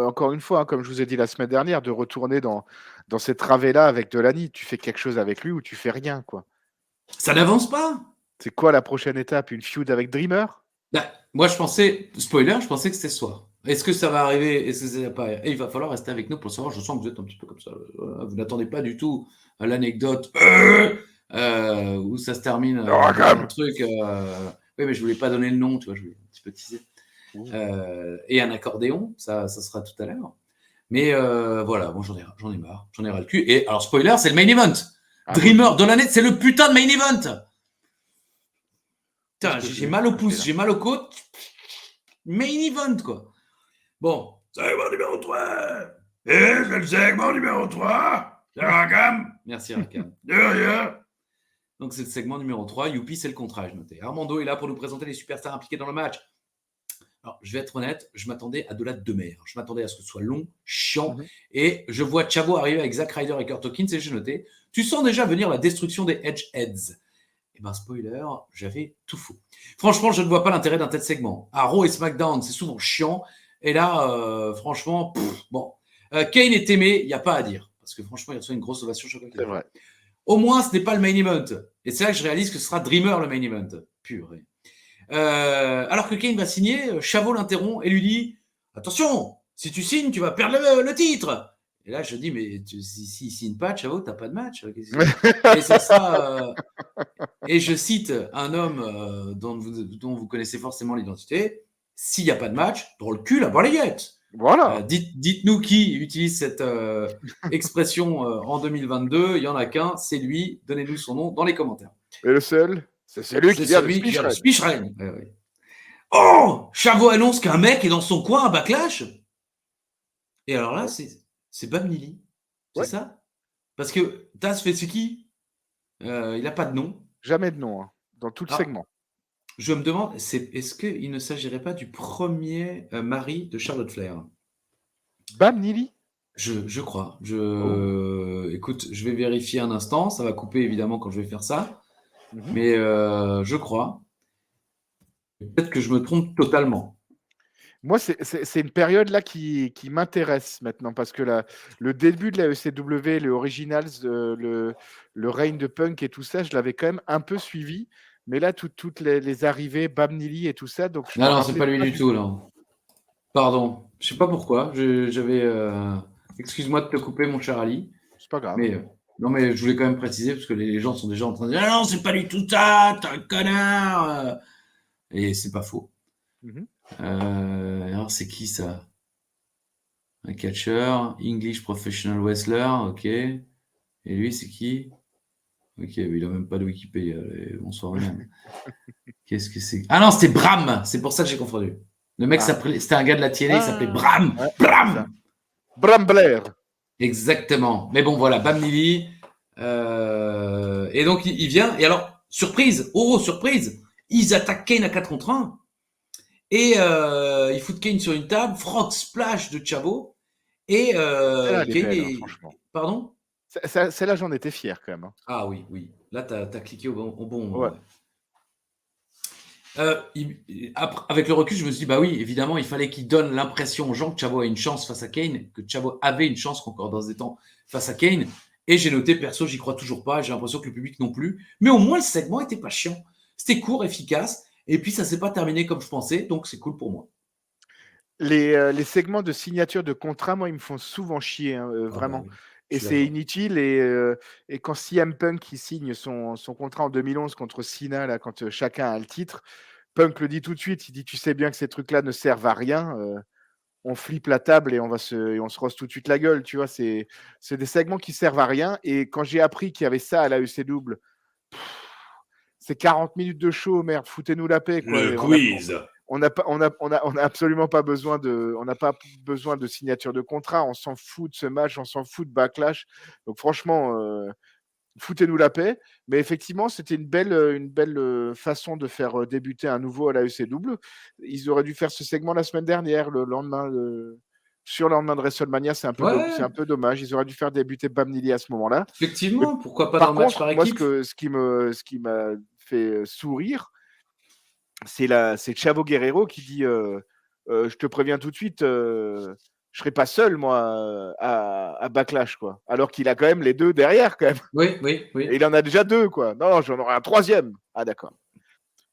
encore une fois, comme je vous ai dit la semaine dernière, de retourner dans cette travée-là avec Delaney. Tu fais quelque chose avec lui ou tu fais rien, quoi. Ça n'avance pas. C'est quoi la prochaine étape? Une feud avec Dreamer? Bah, moi, je pensais, spoiler, je pensais que c'était ce soir. Est-ce que ça va arriver? Est-ce que ça va pas arriver? Et il va falloir rester avec nous pour le savoir. Je sens que vous êtes un petit peu comme ça. Vous n'attendez pas du tout à l'anecdote où ça se termine un truc. Oui, mais je voulais pas donner le nom, tu vois, je voulais un petit peu teaser. Et un accordéon, ça sera tout à l'heure. Mais voilà, bon, j'en ai marre, j'en ai ras le cul. Et alors, spoiler, c'est le main event. Dreamer de l'année, c'est le putain de main event. Putain, j'ai mal au pouce, j'ai mal aux côtes. Main event, quoi. Bon. Segment numéro 3. Et c'est le segment numéro 3. C'est Rakam. Merci, Rakam. De rien. Donc, c'est le segment numéro 3. Youpi, c'est le contrat, je notais. Armando est là pour nous présenter les superstars impliqués dans le match. Alors, je vais être honnête, je m'attendais à de la demeure. Je m'attendais à ce que ce soit long, chiant. Et je vois Chavo arriver avec Zack Ryder et Kurt Hawkins et j'ai noté, tu sens déjà venir la destruction des Edgeheads. Et ben, spoiler, j'avais tout faux. Franchement, je ne vois pas l'intérêt d'un tel segment. À Raw et SmackDown, c'est souvent chiant. Et là, franchement, bon. Kane est aimé, il n'y a pas à dire. Parce que franchement, il reçoit une grosse ovation chaque fois. C'est vrai. Au moins, ce n'est pas le main event. Et c'est là que je réalise que ce sera Dreamer le main event. Purée. Alors que Kane va signer, Chavo l'interrompt et lui dit « Attention, si tu signes, tu vas perdre le titre !» Et là, je dis, mais s'il signe pas, Chavo, t'as pas de match. Et c'est ça. Et je cite un homme dont vous connaissez forcément l'identité. S'il n'y a pas de match, dans le cul, la balayette. Voilà. Dites-nous qui utilise cette expression en 2022. Il n'y en a qu'un, c'est lui. Donnez-nous son nom dans les commentaires. Et le seul, c'est celui qui vient de Spichrein. Ouais. Oh, Chavo annonce qu'un mec est dans son coin à Backlash. Et alors là, c'est Bam Lily. C'est ça? Parce que Taz fait c'est qui? Il n'a pas de nom. Jamais de nom, hein, dans tout le segment. Je me demande, est-ce qu'il ne s'agirait pas du premier mari de Charlotte Flair? Bam Lily? Je crois. Écoute, je vais vérifier un instant. Ça va couper évidemment quand je vais faire ça. Mais je crois. Peut-être que je me trompe totalement. Moi, c'est une période là qui m'intéresse maintenant parce que le début de la ECW, le Originals, le règne de Punk et tout ça, je l'avais quand même un peu suivi. Mais là, toutes les arrivées, Bam Lily et tout ça. Donc non, c'est pas lui du tout, non. Pardon. Je sais pas pourquoi. J'avais. Excuse-moi de te couper, mon cher Ali. C'est pas grave. Mais, non, mais je voulais quand même préciser parce que les gens sont déjà en train de dire ah non, c'est pas du tout ça, t'es un connard. Et c'est pas faux. Alors, c'est qui ça? Un catcheur, English Professional Wrestler, ok. Et lui, c'est qui? Ok, il a même pas de Wikipédia. Bonsoir, madame. Qu'est-ce que c'est? Ah non, c'était Bram. C'est pour ça que j'ai confondu. Le mec, c'était un gars de la télé, il s'appelait Bram. Ouais, Bram. Bram Blair. Exactement. Mais bon, voilà, Bam Lily. Et donc, il vient. Et alors, surprise, surprise, ils attaquent Kane à 4 contre 1. Et ils foutent Kane sur une table. Frog splash de Chavo. Et Kane est... franchement. Pardon? Celle-là, j'en étais fier quand même. Hein. Ah oui. Là, tu as cliqué au bon moment. Ouais. Avec le recul, je me suis dit, bah oui, évidemment, il fallait qu'il donne l'impression aux gens que Chavo a une chance face à Kane, que Chavo avait une chance encore dans des temps face à Kane. Et j'ai noté, perso, j'y crois toujours pas. J'ai l'impression que le public non plus. Mais au moins, le segment était pas chiant. C'était court, efficace. Et puis, ça s'est pas terminé comme je pensais. Donc, c'est cool pour moi. Les segments de signature de contrat, moi, ils me font souvent chier, hein, vraiment. Bah oui. Et c'est inutile. Et quand CM Punk il signe son contrat en 2011 contre Cena, là, quand chacun a le titre, Punk le dit tout de suite. Il dit tu sais bien que ces trucs-là ne servent à rien. On flippe la table et on se rose tout de suite la gueule. Tu vois, c'est des segments qui servent à rien. Et quand j'ai appris qu'il y avait ça à la ECW, C'est 40 minutes de show, merde, foutez-nous la paix, quoi. Le Et quiz. on n'a absolument pas besoin on n'a pas besoin de signature de contrat. On s'en fout de ce match, on s'en fout de Backlash. Donc franchement, foutez-nous la paix. Mais effectivement, c'était une belle façon de faire débuter un nouveau à la ECW. Ils auraient dû faire ce segment la semaine dernière, sur le lendemain de WrestleMania. C'est un peu dommage. Ils auraient dû faire débuter Bam Neely à ce moment-là. Effectivement, pourquoi pas Par dans le match contre, par moi, équipe? ce qui m'a fait sourire, c'est Chavo Guerrero qui dit je te préviens tout de suite, je serai pas seul, moi, à Backlash, quoi. Alors qu'il a quand même les 2 derrière, quand même. Oui. Et il en a déjà 2, quoi. Non, j'en aurai un 3e. Ah, d'accord.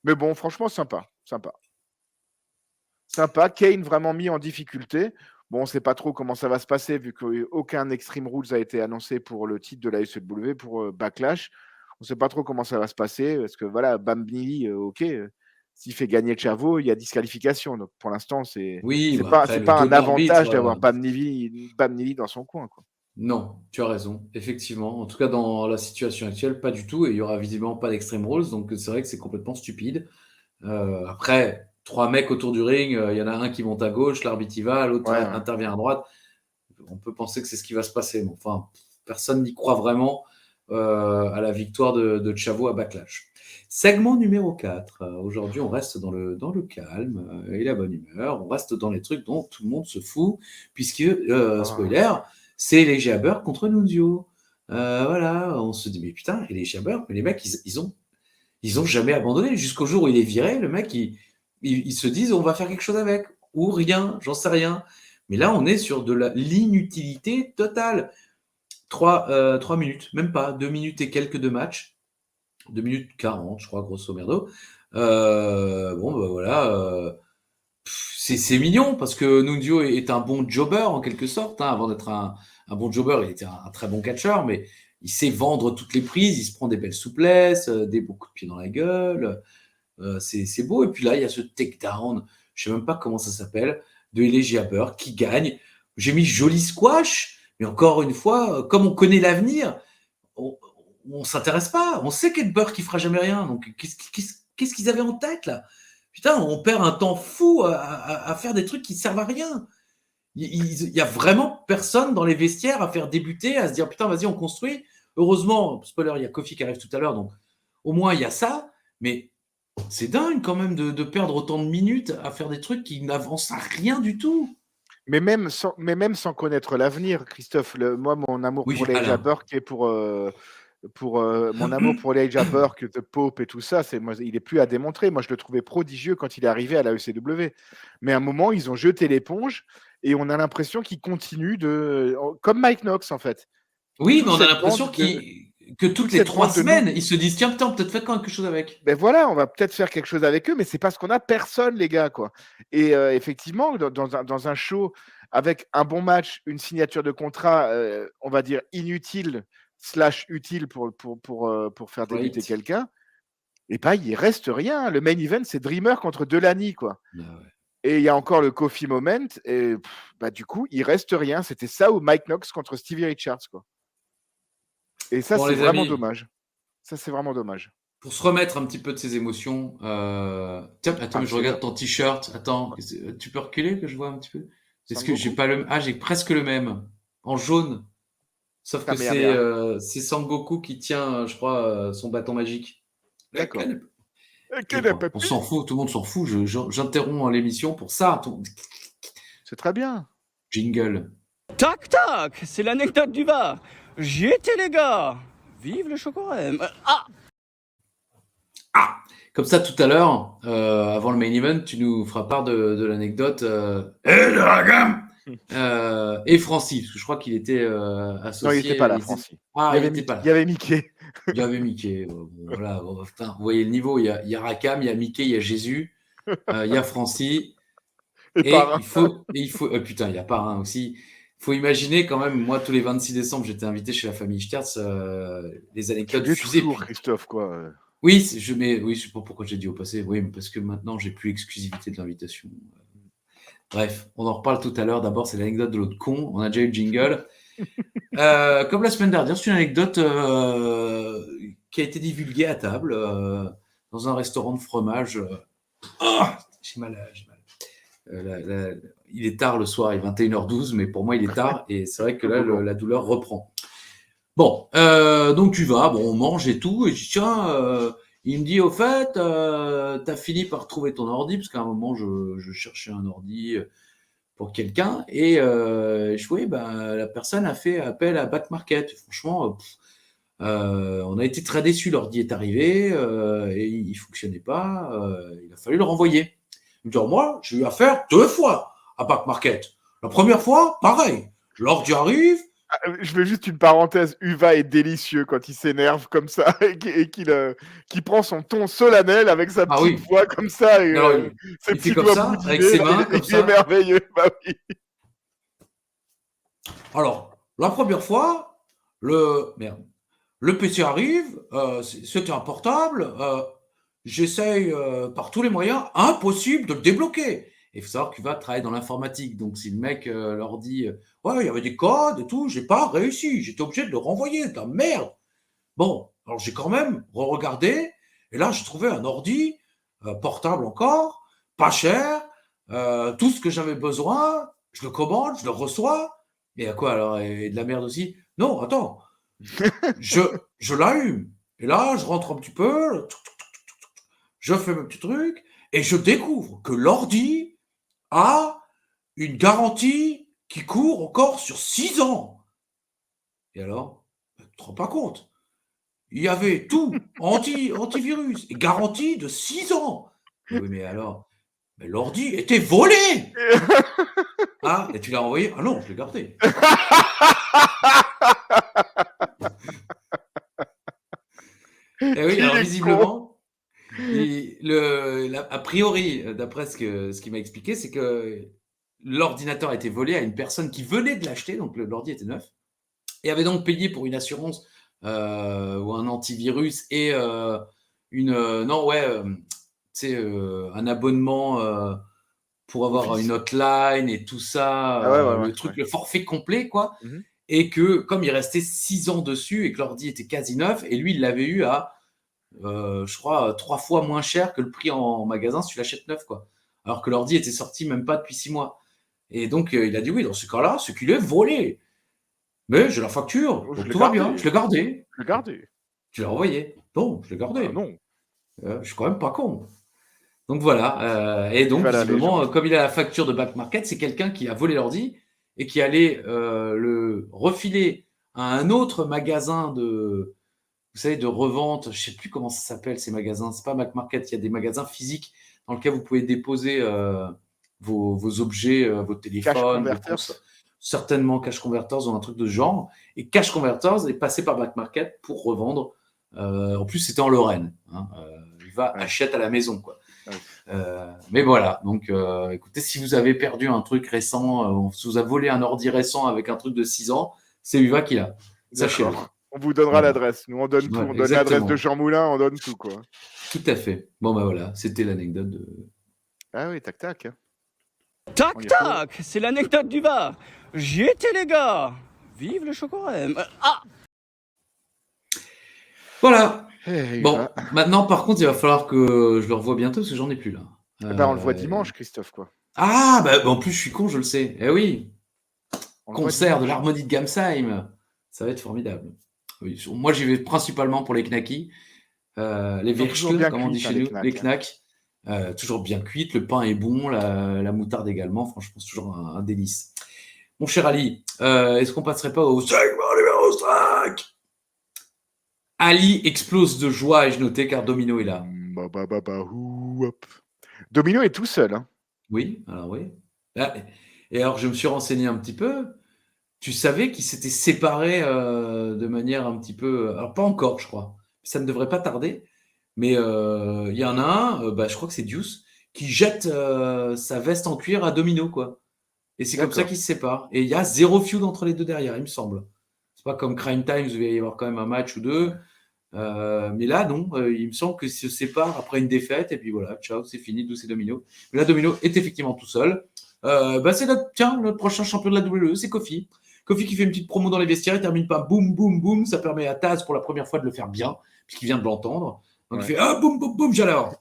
Mais bon, franchement, sympa. Kane vraiment mis en difficulté. Bon, on ne sait pas trop comment ça va se passer vu qu'aucun Extreme Rules a été annoncé pour le titre de la SEW pour Backlash. On ne sait pas trop comment ça va se passer parce que voilà, Bam Neely, ok, s'il fait gagner Chavo, il y a disqualification. Donc pour l'instant, c'est pas un avantage d'avoir Bam Neely dans son coin, quoi. Non, tu as raison, effectivement. En tout cas, dans la situation actuelle, pas du tout. Et il y aura visiblement pas d'Extreme Rules, donc c'est vrai que c'est complètement stupide. Après, 3 mecs autour du ring, il y en a un qui monte à gauche, l'arbitre y va, l'autre intervient à droite. On peut penser que c'est ce qui va se passer. Mais enfin, personne n'y croit vraiment à la victoire de Chavo à Backlash. Segment numéro 4. Aujourd'hui, on reste dans le calme et la bonne humeur. On reste dans les trucs dont tout le monde se fout, puisque, spoiler, c'est les Jabbers contre Nunzio. Voilà, on se dit, mais putain, et les Jabbers, mais les mecs, ils ont jamais abandonné. Jusqu'au jour où il est viré, le mec, ils se disent, on va faire quelque chose avec. Ou rien, j'en sais rien. Mais là, on est sur de l'inutilité totale. 3 minutes, même pas, 2 minutes et quelques de match. 2 minutes 40, je crois, grosso merdo. Bon, ben voilà. C'est mignon parce que Nunzio est un bon jobber en quelque sorte. Avant d'être un bon jobber, il était un très bon catcheur, mais il sait vendre toutes les prises. Il se prend des belles souplesses, des beaux coups de pied dans la gueule. C'est beau. Et puis là, il y a ce takedown, je sais même pas comment ça s'appelle, de Eli Jabber qui gagne. J'ai mis joli squash, mais encore une fois, comme on connaît l'avenir, on s'intéresse pas. On sait qu'Ed Burke qui fera jamais rien. Donc qu'est-ce qu'ils avaient en tête là? Putain, on perd un temps fou à faire des trucs qui servent à rien. Il y a vraiment personne dans les vestiaires à faire débuter, à se dire putain, vas-y, on construit. Heureusement, spoiler, il y a Kofi qui arrive tout à l'heure, donc au moins il y a ça. Mais c'est dingue quand même de perdre autant de minutes à faire des trucs qui n'avancent à rien du tout. Mais même sans connaître l'avenir, Christophe, moi, mon amour pour les Jabber qui est pour mon amour pour Elijah Burke, The Pope et tout ça, il est plus à démontrer. Moi, je le trouvais prodigieux quand il est arrivé à la ECW. Mais à un moment, ils ont jeté l'éponge et on a l'impression qu'ils continuent comme Mike Knox, en fait. Oui, mais on a l'impression que toutes les 3 semaines, ils se disent tiens, putain, on peut peut-être faire quelque chose avec. Ben voilà, on va peut-être faire quelque chose avec eux, mais c'est parce qu'on a personne, les gars, quoi. Et effectivement, dans un show avec un bon match, une signature de contrat, on va dire inutile / utile pour faire débuter quelqu'un, et ben il reste rien. Le main event, c'est Dreamer contre Delany, quoi. Ouais. Et il y a encore le Kofi moment, et du coup, il reste rien. C'était ça ou Mike Knox contre Stevie Richards, quoi. Et ça, c'est vraiment dommage. Ça, c'est vraiment dommage. Pour se remettre un petit peu de ses émotions, tiens, attends, je regarde ton t-shirt. Attends, tu peux reculer que je vois un petit peu? Est-ce que j'ai pas j'ai presque le même, en jaune. Sauf que c'est Sangoku qui tient, je crois, son bâton magique. D'accord. On s'en fout, tout le monde s'en fout. J'interromps l'émission pour ça. C'est très bien. Jingle. Tac, tac, c'est l'anecdote du bar. J'y étais, les gars. Vive le chocolat. Comme ça, tout à l'heure, avant le main event, tu nous feras part de l'anecdote. Et de la gamme. Et Francis, parce que je crois qu'il était associé. Non, il n'était pas là, Francis. Ah, il n'était pas là. Il y avait Mickey. Il y avait Mickey. Voilà, putain, vous voyez le niveau. Il y a Rakam, il y a Mickey, il y a Jésus, il y a Francis. Et il faut putain, il y a Parrain aussi. Il faut imaginer quand même, moi, tous les 26 décembre, j'étais invité chez la famille Sterz, les anecdotes fusées. Toujours, Christophe, quoi. Oui, je sais pas pourquoi j'ai dit au passé. Oui, parce que maintenant, j'ai plus l'exclusivité de l'invitation. Bref, on en reparle tout à l'heure. D'abord, c'est l'anecdote de l'autre con. On a déjà eu le jingle. Comme la semaine dernière, c'est une anecdote qui a été divulguée à table. dans un restaurant de fromage. Ah, j'ai mal. Il est tard le soir, il est 21h12, mais pour moi, il est tard. Et c'est vrai que là, la douleur reprend. Bon, donc tu vas, bon, on mange et tout. Et je dis, tiens, il me dit, au fait, t'as fini par trouver ton ordi, parce qu'à un moment, je cherchais un ordi pour quelqu'un. Et oui, bah, la personne a fait appel à Back Market. Franchement, on a été très déçus. L'ordi est arrivé et il fonctionnait pas. Il a fallu le renvoyer. Il me dit, moi, j'ai eu affaire 2 fois à Back Market. La première fois, pareil. L'ordi arrive. Je fais juste une parenthèse. Uva est délicieux quand il s'énerve comme ça et qu'il prend son ton solennel avec sa petite voix comme ça et alors, ses il petits fait comme doigts ça, boudinés, avec ses mains, comme il ça. est merveilleux. Bah oui. Alors, la première fois, le PC arrive, c'était un portable, j'essaye par tous les moyens, impossible de le débloquer. Et il faut savoir qu'il va travailler dans l'informatique. Donc, si le mec leur dit ouais, il y avait des codes et tout, j'ai pas réussi, j'étais obligé de le renvoyer, de la merde. Bon, alors j'ai quand même regardé, et là, j'ai trouvé un ordi portable encore, pas cher, tout ce que j'avais besoin, je le commande, je le reçois. Et à quoi alors? Et de la merde aussi? Non, attends. Je l'allume. Et là, je rentre un petit peu, je fais mes petits trucs, et je découvre que l'ordi a une garantie qui court encore sur 6 ans. Et alors, tu te rends pas compte? Il y avait tout, antivirus, et garantie de 6 ans. Oui, mais alors, mais l'ordi était volé. Ah, et tu l'as envoyé? Ah non, je l'ai gardé. Et oui, alors visiblement, a priori, d'après ce qu'il m'a expliqué, c'est que l'ordinateur a été volé à une personne qui venait de l'acheter, donc l'ordi était neuf, et avait donc payé pour une assurance ou un antivirus et un abonnement pour avoir une hotline et tout ça, le forfait complet, quoi. Mm-hmm. Et que comme il restait 6 ans dessus et que l'ordi était quasi neuf, et lui, il l'avait eu à, je crois, 3 fois moins cher que le prix en magasin si tu l'achètes neuf, quoi. Alors que l'ordi était sorti même pas depuis 6 mois. Et donc, il a dit oui, dans ce cas-là, c'est qu'il est volé. Mais j'ai la facture, donc tout va bien, je l'ai gardé. Je l'ai gardé. Tu l'as renvoyé? Non, je l'ai gardé. Ah non. Je suis quand même pas con. Donc voilà. Et donc, visiblement, comme il a la facture de Back Market, c'est quelqu'un qui a volé l'ordi et qui allait le refiler à un autre magasin de, vous savez, de revente. Je sais plus comment ça s'appelle ces magasins. C'est pas Back Market. Il y a des magasins physiques dans lesquels vous pouvez déposer vos objets, vos téléphones, certainement Cash Converters ou un truc de ce genre. Et Cash Converters est passé par Back Market pour revendre. En plus, c'était en Lorraine. Il achète à la maison, quoi. Mais voilà, donc écoutez, si vous avez perdu un truc récent, si vous avez volé un ordi récent avec un truc de 6 ans, c'est Uva qui l'a. Sachez-le. On vous donnera l'adresse. Nous, on donne tout. On donne l'adresse de Jean Moulin, on donne tout, quoi. Tout à fait. Bon, bah voilà, c'était l'anecdote de... Ah oui, tac. Tac, tac, c'est l'anecdote d'Uva. J'y étais, les gars. Vive le chocolat. Ah! Voilà. Bon, maintenant, par contre, il va falloir que je le revoie bientôt parce que j'en ai plus là. On le voit dimanche, Christophe, quoi. Ah, bah en plus, je suis con, je le sais. Eh oui. Concert de l'Harmonie de Gamsheim. Ça va être formidable. Oui, moi, j'y vais principalement pour les knackis. Les Wirschl, comme on dit chez nous, les knacks. Toujours bien cuites, le pain est bon, la moutarde également. Franchement, c'est toujours un délice. Mon cher Ali, est-ce qu'on passerait pas au segment numéro 5? Ali explose de joie, ai-je noté, car Domino est là. Domino est tout seul. Hein. Oui, alors oui. Et alors, je me suis renseigné un petit peu. Tu savais qu'ils s'étaient séparés de manière un petit peu... Alors, pas encore, je crois. Ça ne devrait pas tarder. Mais il y en a un, je crois que c'est Deuce, qui jette sa veste en cuir à Domino, quoi. Et c'est comme ça qu'ils se séparent. Et il y a 0 feud entre les deux derrière, il me semble. C'est pas comme Crime Times, où il va y avoir quand même un match ou deux. Mais là, non. Il me semble qu'ils se séparent après une défaite. Et puis voilà, ciao, c'est fini, Deuce et Domino. Mais là, Domino est effectivement tout seul. C'est notre prochain champion de la WWE, c'est Kofi. Kofi qui fait une petite promo dans les vestiaires, il termine pas boum, boum, boum. Ça permet à Taz pour la première fois de le faire bien, puisqu'il vient de l'entendre. Donc Ouais. il fait ah boum boum boum, j'adore.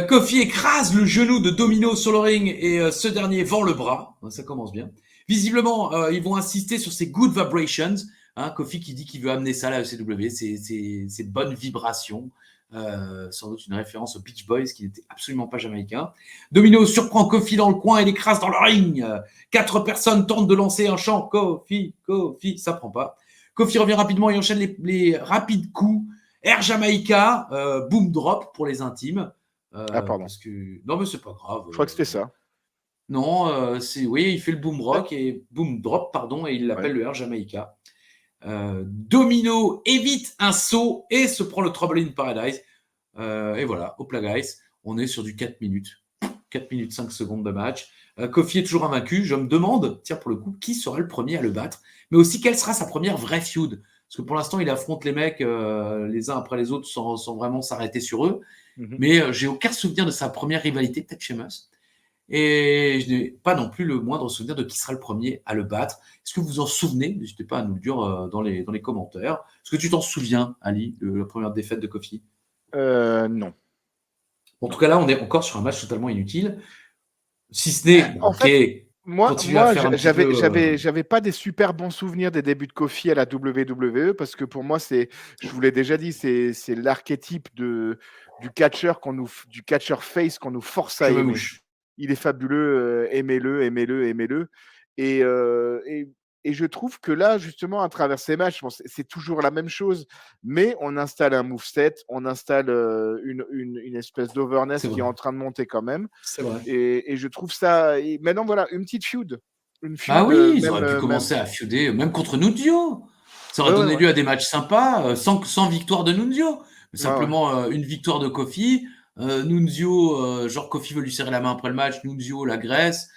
Kofi écrase le genou de Domino sur le ring et ce dernier vend le bras. Ça commence bien. Visiblement, ils vont insister sur ces good vibrations. Kofi qui dit qu'il veut amener ça à la ECW, ces bonnes vibrations. Sans doute une référence aux Beach Boys qui n'étaient absolument pas jamaïcains. Domino surprend Kofi dans le coin et l'écrase dans le ring. 4 personnes tentent de lancer un chant Kofi, Kofi, ça prend pas. Kofi revient rapidement et enchaîne les rapides coups. Air Jamaica, boom drop pour les intimes. Pardon. Parce que... Non, mais c'est pas grave. Je crois que c'était ça. Non, oui, il fait le boom rock et boom drop, pardon, et il l'appelle Ouais. le Air Jamaica. Domino évite un saut et se prend le Trouble in Paradise. Et voilà, hopla guys, on est sur du 4 minutes. 4 minutes 5 secondes de match. Kofi est toujours invaincu. Je me demande, tiens, pour le coup, qui sera le premier à le battre, mais aussi quelle sera sa première vraie feud. Parce que pour l'instant, il affronte les mecs les uns après les autres sans vraiment s'arrêter sur eux. Mais j'ai aucun souvenir de sa première rivalité, peut-être chez Sheamus. Et je n'ai pas non plus le moindre souvenir de qui sera le premier à le battre. Est-ce que vous vous en souvenez? N'hésitez pas à nous le dire dans les commentaires. Est-ce que tu t'en souviens, Ali, de la première défaite de Kofi? Non. En tout cas, là, on est encore sur un match totalement inutile. Si ce n'est, En fait, moi, j'avais pas des super bons souvenirs des débuts de Kofi à la WWE parce que pour moi, je vous l'ai déjà dit, c'est l'archétype du catcheur du catcheur face qu'on nous force à aimer. Il est fabuleux, aimez-le, aimez-le, aimez-le. Et je trouve que là, justement, à travers ces matchs, bon, c'est toujours la même chose, mais on installe un moveset, on installe une espèce d'overness qui est en train de monter quand même. C'est vrai. Et je trouve ça. Et maintenant, voilà, une petite feud. Ah oui, ils auraient pu commencer à feuder, même contre Nunzio. Ça aurait donné lieu à des matchs sympas, sans victoire de Nunzio. Mais simplement une victoire de Kofi. Nunzio, genre Kofi veut lui serrer la main après le match, Nunzio l'agresse.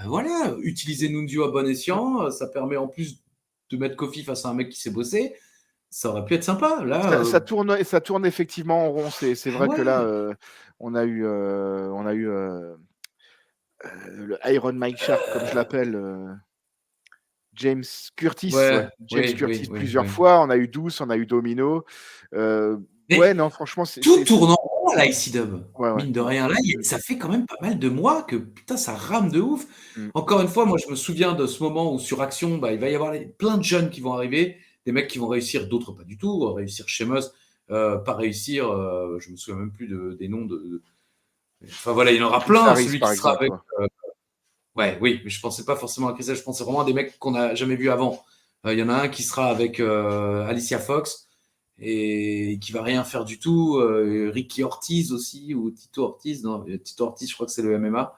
Voilà, utiliser Nunzio à bon escient, ça permet en plus de mettre Kofi face à un mec qui sait bosser. Ça aurait pu être sympa. Là, ça tourne effectivement en rond. C'est vrai que là, on a eu le Iron Mike Shark, comme je l'appelle, James Curtis. James Curtis plusieurs fois. On a eu Douce, on a eu Domino. Non, franchement, tout tourne en rond à la ICW. Mine de rien, là, Ouais. ça fait quand même pas mal de mois que putain, ça rame de ouf. Encore une fois, moi, je me souviens de ce moment où sur Action, il va y avoir plein de jeunes qui vont arriver, des mecs qui vont réussir, d'autres pas du tout, réussir Sheamus, pas réussir, je me souviens même plus des noms de. Enfin voilà, il y en aura plein. Harris, celui qui sera avec. Oui, mais je pensais pas forcément à Chris, je pensais vraiment à des mecs qu'on n'a jamais vus avant. Il y en a un qui sera avec Alicia Fox et qui va rien faire du tout. Ricky Ortiz aussi, ou Tito Ortiz. Non, Tito Ortiz, je crois que c'est le MMA.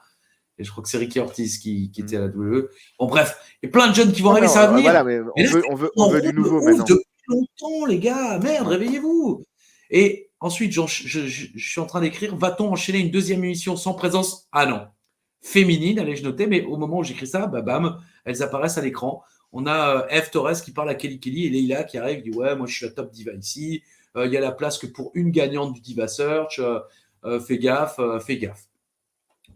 Et je crois que c'est Ricky Ortiz qui était à la WWE. Bon, bref, il y a plein de jeunes qui vont arriver, ça va venir. Voilà, mais on veut du nouveau maintenant. Depuis longtemps, les gars. Merde, réveillez-vous. Et ensuite, je suis en train d'écrire, va-t-on enchaîner une deuxième émission sans présence? Ah non. Féminine, allez, je notais, mais au moment où j'écris ça, bam, elles apparaissent à l'écran. On a Eve Torres qui parle à Kelly et Leila qui arrive, qui dit ouais, moi je suis la top diva ici. Il y a la place que pour une gagnante du Diva Search. Fais gaffe.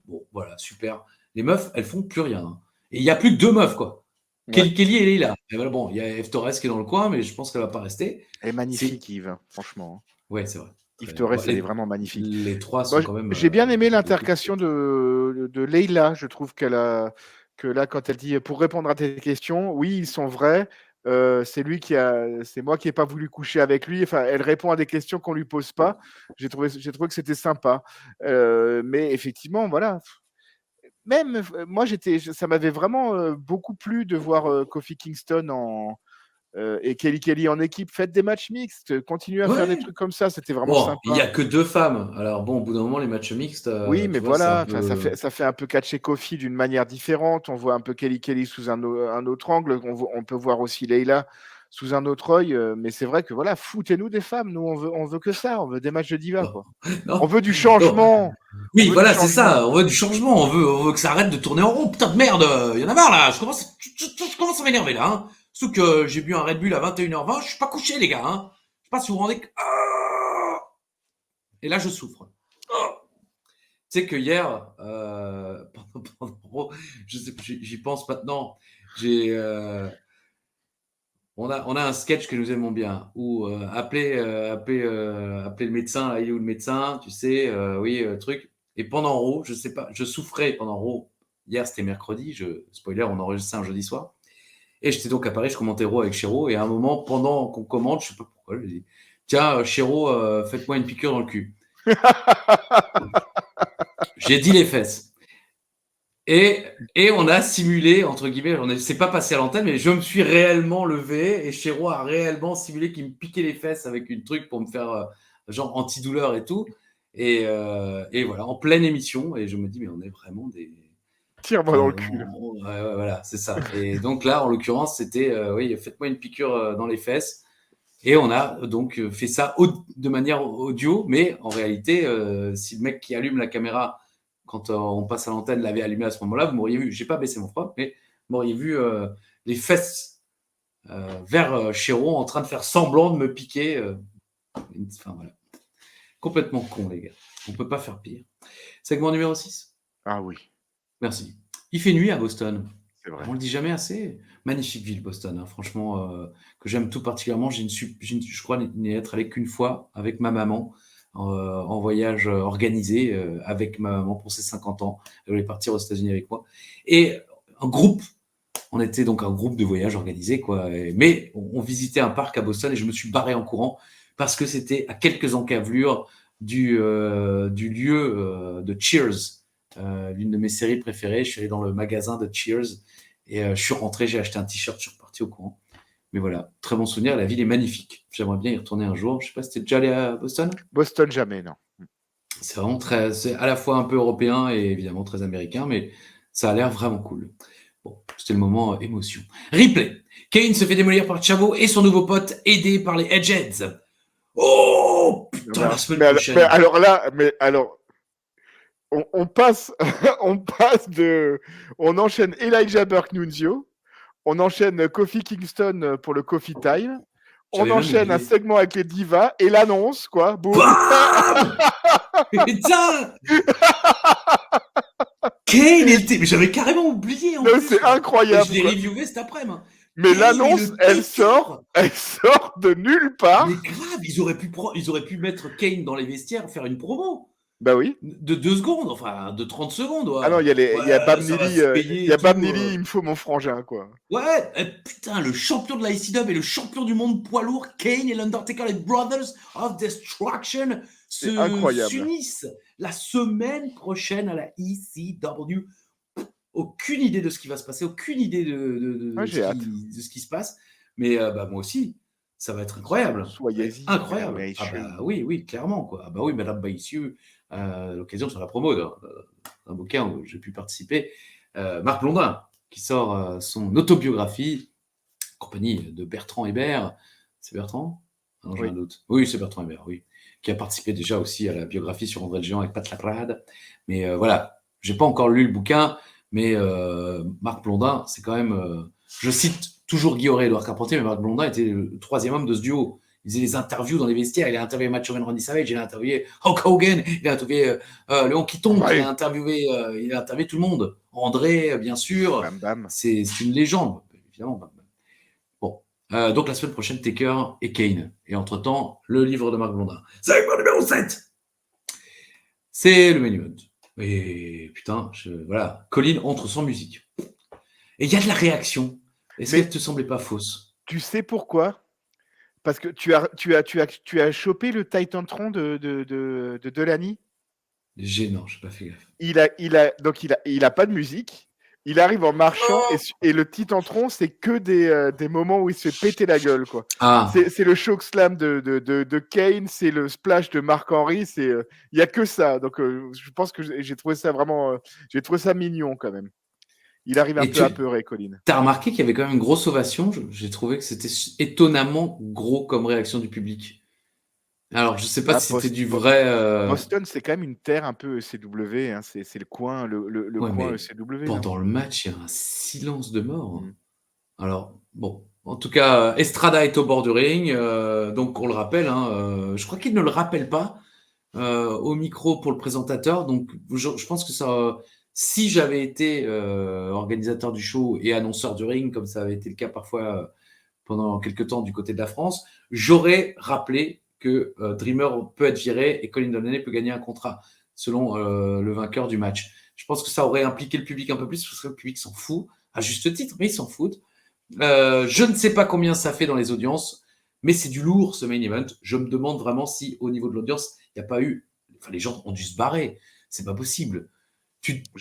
Bon, voilà, super. Les meufs, elles font plus rien. Hein. Et il n'y a plus que 2 meufs, quoi. Ouais. Kelly et Leila. Et voilà, bon, il y a Eve Torres qui est dans le coin, mais je pense qu'elle va pas rester. Elle est magnifique, Yves, franchement. Ouais, c'est vrai. Yves Torres, elle est vraiment magnifique. Les 3 sont quand même. J'ai bien aimé l'intercation de Leila. Je trouve que là, quand elle dit pour répondre à tes questions, oui, ils sont vrais. C'est moi qui n'ai pas voulu coucher avec lui. Enfin, elle répond à des questions qu'on lui pose pas. J'ai trouvé que c'était sympa. Mais effectivement, voilà. Même moi, ça m'avait vraiment beaucoup plu de voir Kofi Kingston et Kelly en équipe. Faites des matchs mixtes, continuez à faire des trucs comme ça, c'était vraiment sympa. Il n'y a que 2 femmes. Alors bon, au bout d'un moment, les matchs mixtes. Oui, mais voilà, ça fait un peu catcher Kofi d'une manière différente. On voit un peu Kelly sous un autre angle. On peut voir aussi Leila sous un autre œil. Mais c'est vrai que voilà, foutez-nous des femmes. Nous, on veut que ça. On veut des matchs de diva. Quoi. On veut du changement. Oui, voilà, c'est ça. On veut du changement. On veut que ça arrête de tourner en rond. Putain de merde, il y en a marre là. Je commence à m'énerver là. Hein. Surtout que j'ai bu un Red Bull à 21h20, je suis pas couché, les gars. Hein. Je sais pas si vous vous rendez compte. Et là, je souffre. Tu sais que hier, j'y pense maintenant, on a un sketch que nous aimons bien où appeler le médecin, là, il est où le médecin, tu sais, oui, truc. Et pendant Raw, je sais pas, je souffrais pendant Raw. Hier, c'était mercredi, spoiler, on enregistre ça un jeudi soir. Et j'étais donc à Paris, je commentais Raw avec Chéro. Et à un moment, pendant qu'on commente, je sais pas pourquoi, je lui dis tiens, Chéro, faites-moi une piqûre dans le cul. J'ai dit les fesses. Et on a simulé, entre guillemets, c'est pas passé à l'antenne, mais je me suis réellement levé et Chéro a réellement simulé qu'il me piquait les fesses avec une truc pour me faire genre antidouleur et tout. Et voilà, en pleine émission. Et je me dis, mais on est vraiment des. Tire-moi dans le cul. Ouais, voilà, c'est ça. Et donc là, en l'occurrence, c'était, oui, faites-moi une piqûre dans les fesses. Et on a donc fait ça de manière audio, mais en réalité, si le mec qui allume la caméra quand on passe à l'antenne l'avait allumé à ce moment-là, vous m'auriez vu, j'ai pas baissé mon froc, mais vous m'auriez vu les fesses vers Chéron en train de faire semblant de me piquer. Enfin voilà. Complètement con, les gars. On peut pas faire pire. Segment numéro 6. Ah oui, Merci. Il fait nuit à Boston. c'est vrai. On le dit jamais assez. Magnifique ville, Boston. Hein. Franchement, que j'aime tout particulièrement. Je crois n'y être allé qu'une fois avec ma maman en voyage organisé avec ma maman pour ses 50 ans. Elle voulait partir aux États-Unis avec moi. Et un groupe. On était donc un groupe de voyage organisé, quoi. Mais on visitait un parc à Boston et je me suis barré en courant parce que c'était à quelques encablures du lieu de Cheers. L'une de mes séries préférées. Je suis allé dans le magasin de Cheers et je suis rentré, j'ai acheté un t-shirt, je suis reparti au courant. Mais voilà, très bon souvenir. La ville est magnifique. J'aimerais bien y retourner un jour. Je sais pas si t'es déjà allé à Boston. Boston, jamais, non. C'est vraiment c'est à la fois un peu européen et évidemment très américain, mais ça a l'air vraiment cool. Bon, c'était le moment émotion. Replay. Kane se fait démolir par Chavo et son nouveau pote, aidé par les Edgeheads. Oh putain, la semaine prochaine. On passe, on enchaîne Elijah Burke Nunzio, on enchaîne Kofi Kingston pour le Coffee Time, on enchaîne un segment avec les divas et l'annonce, quoi. Boum. Putain Kane était. Mais j'avais carrément oublié. C'est incroyable. Je l'ai reviewé cet après-midi. Mais l'annonce, elle sort de nulle part. Mais grave, ils auraient pu mettre Kane dans les vestiaires, faire une promo. Bah oui. De 2 secondes, enfin de 30 secondes. Ouais. Ah non, il y a Bam Neely, il me faut mon frangin, quoi. Ouais, putain, le champion de la ICW et le champion du monde poids lourd, Kane et l'Undertaker, les Brothers of Destruction, s'unissent la semaine prochaine à la ECW. Aucune idée de ce qui va se passer, aucune idée de ce qui se passe. Mais moi aussi, ça va être incroyable. Soyez-y. Incroyable. Oui, clairement. Quoi. Ah bah oui, Madame Baïsieux, l'occasion de faire la promo d'un bouquin où j'ai pu participer. Marc Blondin, qui sort son autobiographie, en compagnie de Bertrand Hébert. C'est Bertrand ? Non, j'ai un doute. Oui, c'est Bertrand Hébert, oui. Qui a participé déjà aussi à la biographie sur André le Géant avec Pat Laprade. Mais voilà, j'ai pas encore lu le bouquin. Mais Marc Blondin, c'est quand même. Je cite toujours Guy Auré et Édouard Carpentier, mais Marc Blondin était le troisième homme de ce duo. Il faisait des interviews dans les vestiaires. Il a interviewé Macho Man Randy Savage, il a interviewé Hulk Hogan, il a interviewé Léon Quiton, il a interviewé tout le monde. André, bien sûr. Bam, bam. C'est une légende, évidemment. Bam, bam. Bon. Donc la semaine prochaine, Taker et Kane. Et entre-temps, le livre de Marc Blondin. Segment numéro 7. C'est le main event. Et putain, voilà, Colin entre sans musique. Et il y a de la réaction. Est-ce qu'elle te semblait pas fausse ? Tu sais pourquoi ? Parce que tu as chopé le Titantron de Delaney. Non, j'ai pas fait gaffe. Il a pas de musique. Il arrive en marchant et le Titantron, c'est que des moments où il se fait péter la gueule, quoi. Ah. C'est le chokeslam de Kane, c'est le splash de Mark Henry, il y a que ça. Donc je pense que j'ai trouvé ça vraiment, j'ai trouvé ça mignon quand même. Il arrive un peu apeuré, Colin. T'as remarqué qu'il y avait quand même une grosse ovation. J'ai trouvé que c'était étonnamment gros comme réaction du public. Alors, je sais pas si c'était du vrai. Boston, c'est quand même une terre un peu ECW. Hein. C'est le coin, le coin ECW. Pendant le match, il y a un silence de mort. Alors, bon. En tout cas, Estrada est au bord du ring. Donc, on le rappelle. Hein, je crois qu'il ne le rappelle pas au micro pour le présentateur. Donc, je pense que ça. Si j'avais été organisateur du show et annonceur du ring, comme ça avait été le cas parfois pendant quelques temps du côté de la France, j'aurais rappelé que Dreamer peut être viré et Colin Delaney peut gagner un contrat, selon le vainqueur du match. Je pense que ça aurait impliqué le public un peu plus, parce que le public s'en fout, à juste titre, mais ils s'en foutent. Je ne sais pas combien ça fait dans les audiences, mais c'est du lourd ce main event. Je me demande vraiment si au niveau de l'audience, il n'y a pas eu... Enfin, les gens ont dû se barrer. C'est pas possible.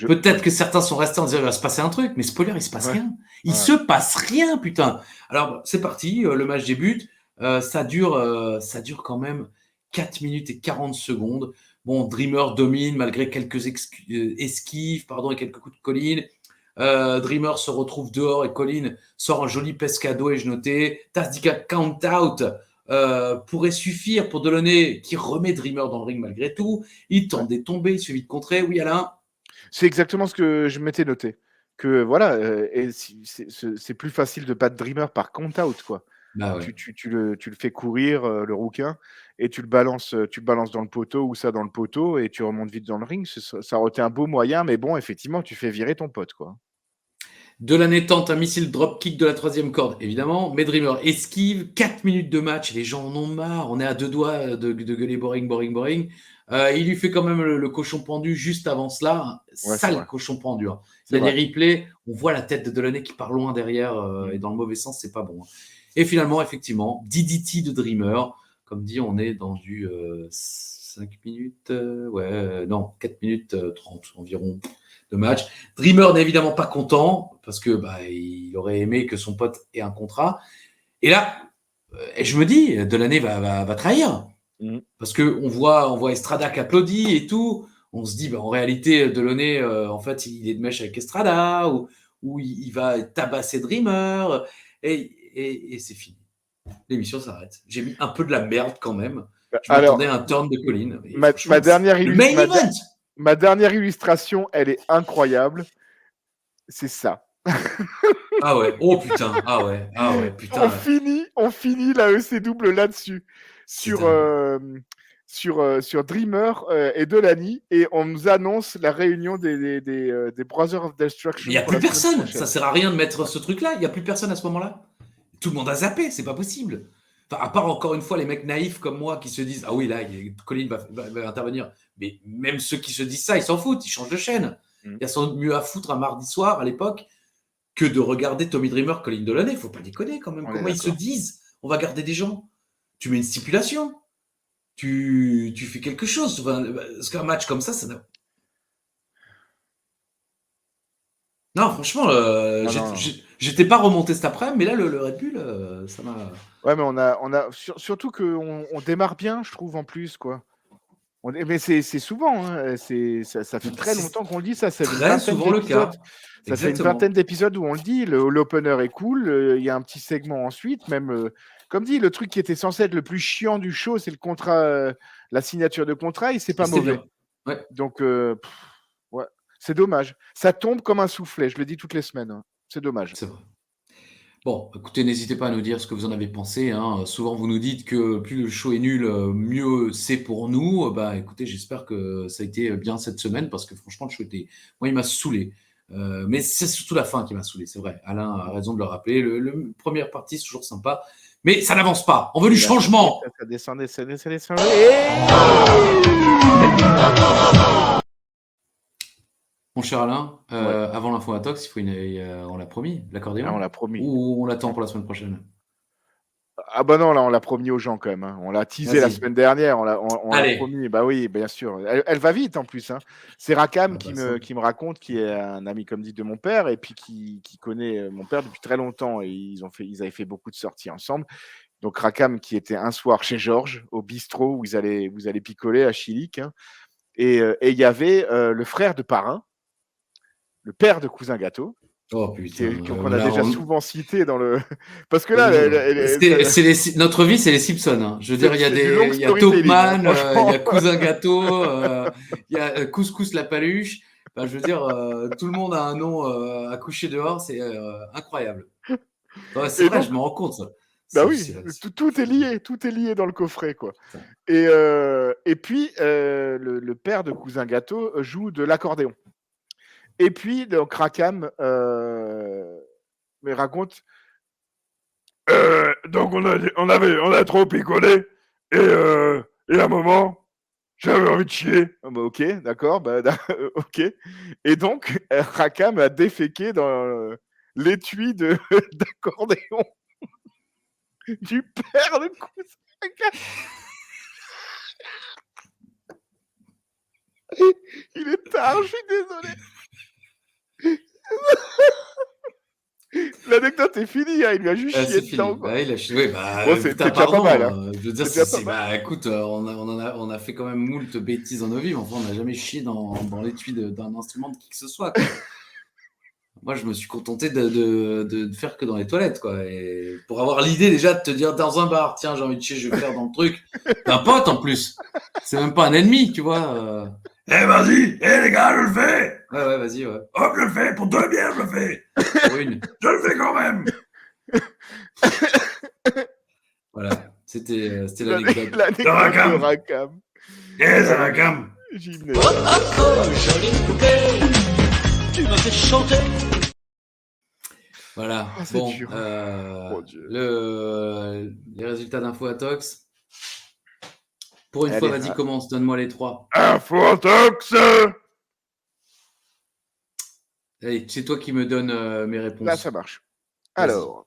Peut-être que certains sont restés en disant il va se passer un truc, mais spoiler, il se passe rien. Il se passe rien, putain. Alors, c'est parti, le match débute. Ça dure quand même 4 minutes et 40 secondes. Bon, Dreamer domine malgré quelques esquives, et quelques coups de Colin. Dreamer se retrouve dehors et Colin sort un joli pescado et je notais. Tazdica count out pourrait suffire pour Delaney qui remet Dreamer dans le ring malgré tout. Il tente des tombées, il suffit de contrer. Oui, Alain? C'est exactement ce que je m'étais noté. Que voilà, c'est plus facile de battre Dreamer par count-out, quoi. Bah ouais. Tu le fais courir, le rouquin, et tu le balances dans le poteau ou ça dans le poteau, et tu remontes vite dans le ring. Ça aurait été un beau moyen, mais bon, effectivement, tu fais virer ton pote, quoi. Delaney tente un missile drop-kick de la 3e corde, évidemment, mais Dreamer esquive. 4 minutes de match, les gens en ont marre. On est à 2 doigts de gueuler boring, boring, boring. Il lui fait quand même le cochon pendu juste avant cela. Sale cochon pendu. Hein. Il y a des replays, on voit la tête de Delaney qui part loin derrière, et dans le mauvais sens, c'est pas bon. Hein. Et finalement, effectivement, DDT de Dreamer. Comme dit, on est dans du 5 minutes, 4 minutes 30 environ de match. Dreamer n'est évidemment pas content parce que il aurait aimé que son pote ait un contrat. Et là, je me dis, Delaney va trahir. Parce qu'on voit Estrada qui applaudit et tout. On se dit, en réalité, Delaney, en fait, il est de mèche avec Estrada ou il va tabasser Dreamer. Et c'est fini. L'émission s'arrête. J'ai mis un peu de la merde quand même. Je m'attendais à un turn de Colin. Ma dernière illustration, elle est incroyable. C'est ça. Ah ouais. Oh putain. Ah ouais. Putain. On finit la ECW là-dessus. Sur Dreamer et Delaney, et on nous annonce la réunion des Brothers of Destruction. Il n'y a plus personne. Ça sert à rien de mettre ce truc-là. Il n'y a plus personne à ce moment-là. Tout le monde a zappé. C'est pas possible. Enfin, à part encore une fois les mecs naïfs comme moi qui se disent ah oui là Colin va intervenir. Mais même ceux qui se disent ça, ils s'en foutent. Ils changent de chaîne. Il y a sans doute mieux à foutre un mardi soir à l'époque que de regarder Tommy Dreamer, Colin Delaney. Faut pas déconner quand même. Comment ils se disent on va garder des gens. Tu mets une stipulation. Tu fais quelque chose. Parce qu'un match comme ça n'a... Non, franchement, j'étais pas remonté cet après-midi, mais là, le Red Bull, ça m'a... Ouais, mais on a surtout qu'on démarre bien, je trouve, en plus, quoi. Mais c'est souvent, hein, ça fait très longtemps qu'on le dit, ça. C'est très souvent le cas. Ça fait une vingtaine d'épisodes où on le dit, l'opener est cool, il y a un petit segment ensuite, même... Comme dit, le truc qui était censé être le plus chiant du show, c'est le contrat, la signature de contrat, et c'est pas mauvais. Ouais. Donc, ouais, c'est dommage. Ça tombe comme un soufflet, je le dis toutes les semaines. Hein. C'est dommage. C'est vrai. Bon, écoutez, n'hésitez pas à nous dire ce que vous en avez pensé. Hein. Souvent, vous nous dites que plus le show est nul, mieux c'est pour nous. Écoutez, j'espère que ça a été bien cette semaine, parce que franchement, le show était... Moi, il m'a saoulé. Mais c'est surtout la fin qui m'a saoulé, c'est vrai. Alain a raison de le rappeler. Le première partie, c'est toujours sympa. Mais ça n'avance pas. On veut du changement. Ça descend. Mon cher Alain, avant l'info Atox, on l'a promis, l'accordéon. On l'a promis. Ou on l'attend pour la semaine prochaine? Ah bah non, là, on l'a promis aux gens quand même. Hein. On l'a teasé la semaine dernière. On l'a promis. Bah oui, bien sûr. Elle va vite en plus. Hein. C'est Rakam qui me raconte, qui est un ami, comme dit, de mon père, et puis qui connaît mon père depuis très longtemps. Et ils avaient fait beaucoup de sorties ensemble. Donc Rakam qui était un soir chez Georges, au bistrot où vous allez picoler à Chilic. Hein. Et il y avait le frère de Parrain, le père de Cousin Gâteau. Oh putain. Qu'on a déjà souvent cité dans le. Parce que là. Notre vie, c'est les Simpsons. Hein. Je veux dire, il y a Topman, il y a Cousin Gâteau, il y a Couscous la Paluche. Je veux dire, tout le monde a un nom à coucher dehors, c'est incroyable. Ouais, c'est vrai, je me rends compte ça. Bah oui, tout est lié dans le coffret, quoi. Et puis, le père de Cousin Gâteau joue de l'accordéon. Et puis, donc, Rakam me raconte Donc on a trop picolé et à un moment, j'avais envie de chier. Ah bah, ok, d'accord, ok. Et donc, Rakam a déféqué dans l'étui d'accordéon du père de Kusaka. Il est tard, je suis désolé. L'anecdote est finie, hein, il lui a juste chié C'est dedans. fini. Bah, il a chié. Bon, c'est déjà pas mal. Hein. Je veux dire, C'est déjà pas mal. bah, écoute, on a fait quand même moult bêtises dans nos vies, mais enfin, on n'a jamais chié dans l'étui d'un instrument de qui que ce soit. Quoi. Moi, je me suis contenté de faire que dans les toilettes, quoi. Et pour avoir l'idée déjà de te dire dans un bar, tiens, j'ai envie de chier, je vais faire dans le truc. T'es un pote en plus. C'est même pas un ennemi, tu vois. Vas-y, les gars, je le fais. Ouais, vas-y, ouais. Hop, je le fais. Pour 2 bières, je le fais. Pour une. Je le fais quand même. Voilà. C'était l'anecdote. L'anecdote de Rakam. Yes, Rakam. Gymnase. Oh, jolie poupée, tu m'as fait chanter. Voilà. Ah, c'est bon, dur. Mon Dieu. les résultats d'Info Atox. Pour une Allez, fois, vas-y, commence. Donne-moi les 3. Info Atox. Allez, c'est toi qui me donnes mes réponses. Là, ça marche. Vas-y. Alors,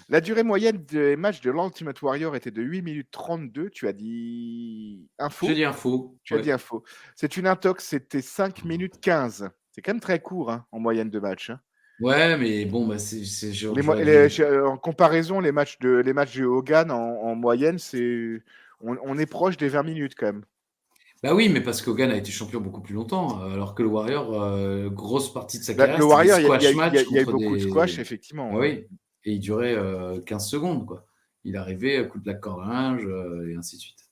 la durée moyenne des matchs de l'Ultimate Warrior était de 8 minutes 32. Tu as dit info. J'ai dit info. Tu as dit info. C'est une intox, c'était 5 minutes 15. C'est quand même très court hein, en moyenne de match. Hein. Ouais, mais bon, bah, en comparaison, les matchs de Hogan en moyenne, on est proche des 20 minutes quand même. Bah oui, mais parce qu'Hogan a été champion beaucoup plus longtemps, alors que le Warrior, grosse partie de sa carrière, Le Warrior, c'était des squash matchs. Il y a eu beaucoup de squash, effectivement. Ah, oui, et il durait 15 secondes. Quoi. Il arrivait, coup de la corde à linge, et ainsi de suite.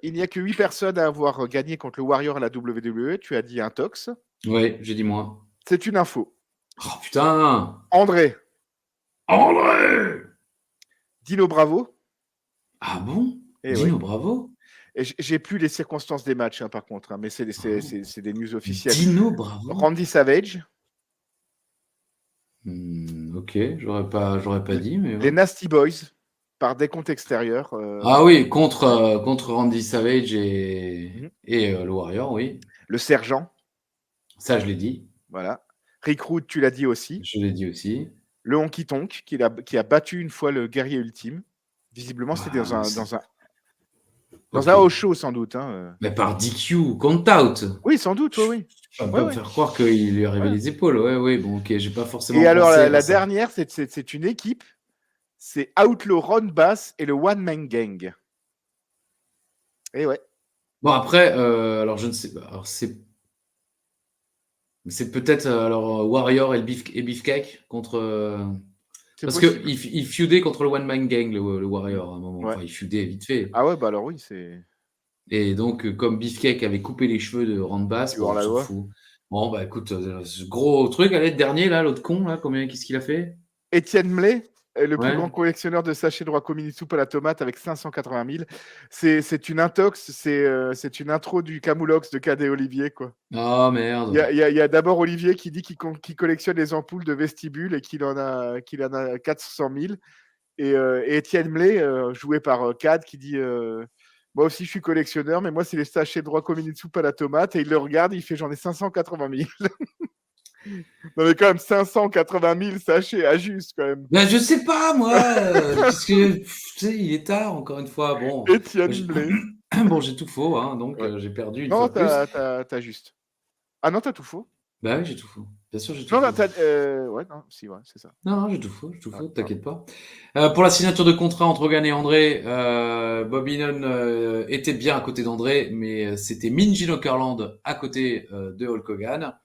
Il n'y a que 8 personnes à avoir gagné contre le Warrior à la WWE. Tu as dit intox. Ouais, j'ai dit moi. C'est une info. Oh putain! André. Dino Bravo. Ah bon? Et Dino Bravo? Et j'ai plus les circonstances des matchs, hein, par contre, hein, mais c'est des news officielles. Dino Bravo? Randy Savage. Ok, j'aurais pas dit. Mais ouais. Les Nasty Boys, par des comptes extérieurs. Ah oui, contre Randy Savage et le Warrior, oui. Le Sergent. Ça, je l'ai dit. Voilà. Rick Rude, tu l'as dit aussi. Je l'ai dit aussi. Le Honky Tonk, qui a battu une fois le guerrier ultime. Visiblement, c'était dans un house show, sans doute. Hein. Mais par DQ, count out. Oui, sans doute, oui. Je peux pas me faire croire qu'il lui arrivait les épaules. Ouais, bon, ok, j'ai pas forcément. Et alors, la dernière, c'est une équipe. C'est Outlaw Ron Bass et le One Man Gang. Et ouais. Bon, après, alors je ne sais pas. Alors, c'est peut-être Warrior et Beefcake contre. Parce qu'il feudait contre le One Man Gang, le Warrior, à un moment. Ouais. Enfin, il feudait vite fait. Ah ouais, bah alors oui, c'est. Et donc, comme Beefcake avait coupé les cheveux de Ron Bass, on s'en fout. Bon, bah écoute, ce gros truc, allez, le dernier, là, l'autre con, là, qu'est-ce qu'il a fait? Étienne Mlay, le plus grand collectionneur de sachets de raccoon mini soupe à la tomate avec 580 000. C'est une intox, c'est une intro du Camoulox de Cadet Olivier, quoi. Oh merde. Il y a d'abord Olivier qui dit qu'il collectionne les ampoules de vestibule et qu'il en a 400 000. Et Étienne Mlay, joué par Cad, qui dit moi aussi je suis collectionneur, mais moi c'est les sachets de raccoon mini soupe à la tomate. Et il le regarde, il fait j'en ai 580 000. Non mais quand même 580 000 sachets à juste quand même. Ben, je sais pas moi, parce que tu sais, il est tard encore une fois. Bon. Étienne Blé. Bon, j'ai tout faux, hein, donc j'ai perdu une non, fois plus. t'as juste. Ah non, t'as tout faux. Bah oui, j'ai tout faux. Bien sûr, j'ai tout faux. Non, ouais, non, si, ouais, c'est ça. Non, j'ai tout faux, t'inquiète pas. Pour la signature de contrat entre Hogan et André, Bob Heenan était bien à côté d'André, mais c'était Minji Nokerland à côté de Hulk Hogan.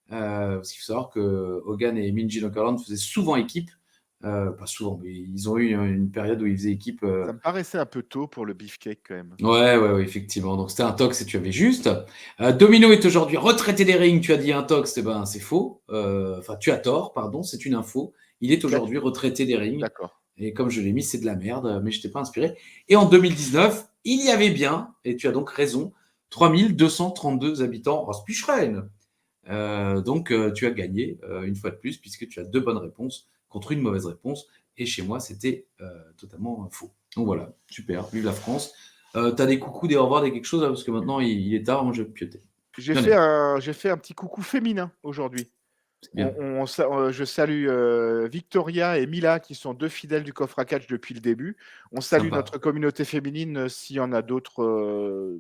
Parce qu'il faut savoir que Hogan et Minji Nokerland faisaient souvent équipe. Pas souvent, mais ils ont eu une période où ils faisaient équipe. Ça me paraissait un peu tôt pour le beefcake quand même. Ouais, effectivement. Donc c'était un tox et tu avais juste. Domino est aujourd'hui retraité des rings. Tu as dit un tox, eh ben c'est faux. Enfin, tu as tort, pardon, c'est une info. Il est aujourd'hui retraité des rings. D'accord. Et comme je l'ai mis, c'est de la merde, mais je t'ai pas inspiré. Et en 2019, il y avait bien, et tu as donc raison, 3232 habitants en Spichrein. Donc tu as gagné une fois de plus puisque tu as 2 bonnes réponses contre une mauvaise réponse et chez moi, c'était totalement faux. Donc voilà, super, vive la France. T'as des coucous, des au revoir, des quelque chose, là, parce que maintenant, il est tard, moi, je vais pioter. J'ai J'en ai. fait un petit coucou féminin aujourd'hui. C'est bien. Je salue Victoria et Mila, qui sont 2 fidèles du coffre à catch depuis le début. On salue Sympa. notre communauté féminine, s'il y en a d'autres,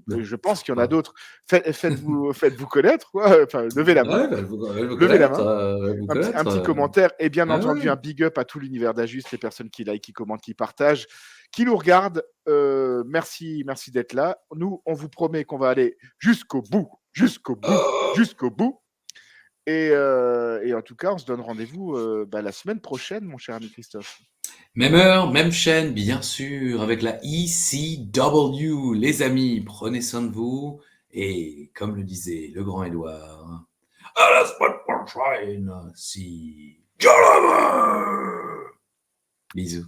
Ouais, je pense qu'il y en a sympa. d'autres. Faites-vous connaître, quoi. Enfin, levez la main. Ouais, elle vous Levez la connaître, main. elle vous Un connaître. petit commentaire et bien Ah entendu ouais. un big up à tout l'univers d'Ajuste, les personnes qui like, qui commentent, qui partagent, qui nous regardent. Merci d'être là. Nous, on vous promet qu'on va aller jusqu'au bout, jusqu'au bout, jusqu'au bout. Et en tout cas, on se donne rendez-vous la semaine prochaine, mon cher ami Christophe. Même heure, même chaîne, bien sûr, avec la ECW. Les amis, prenez soin de vous. Et comme le disait le grand Édouard, à la semaine prochaine, si... Bisous.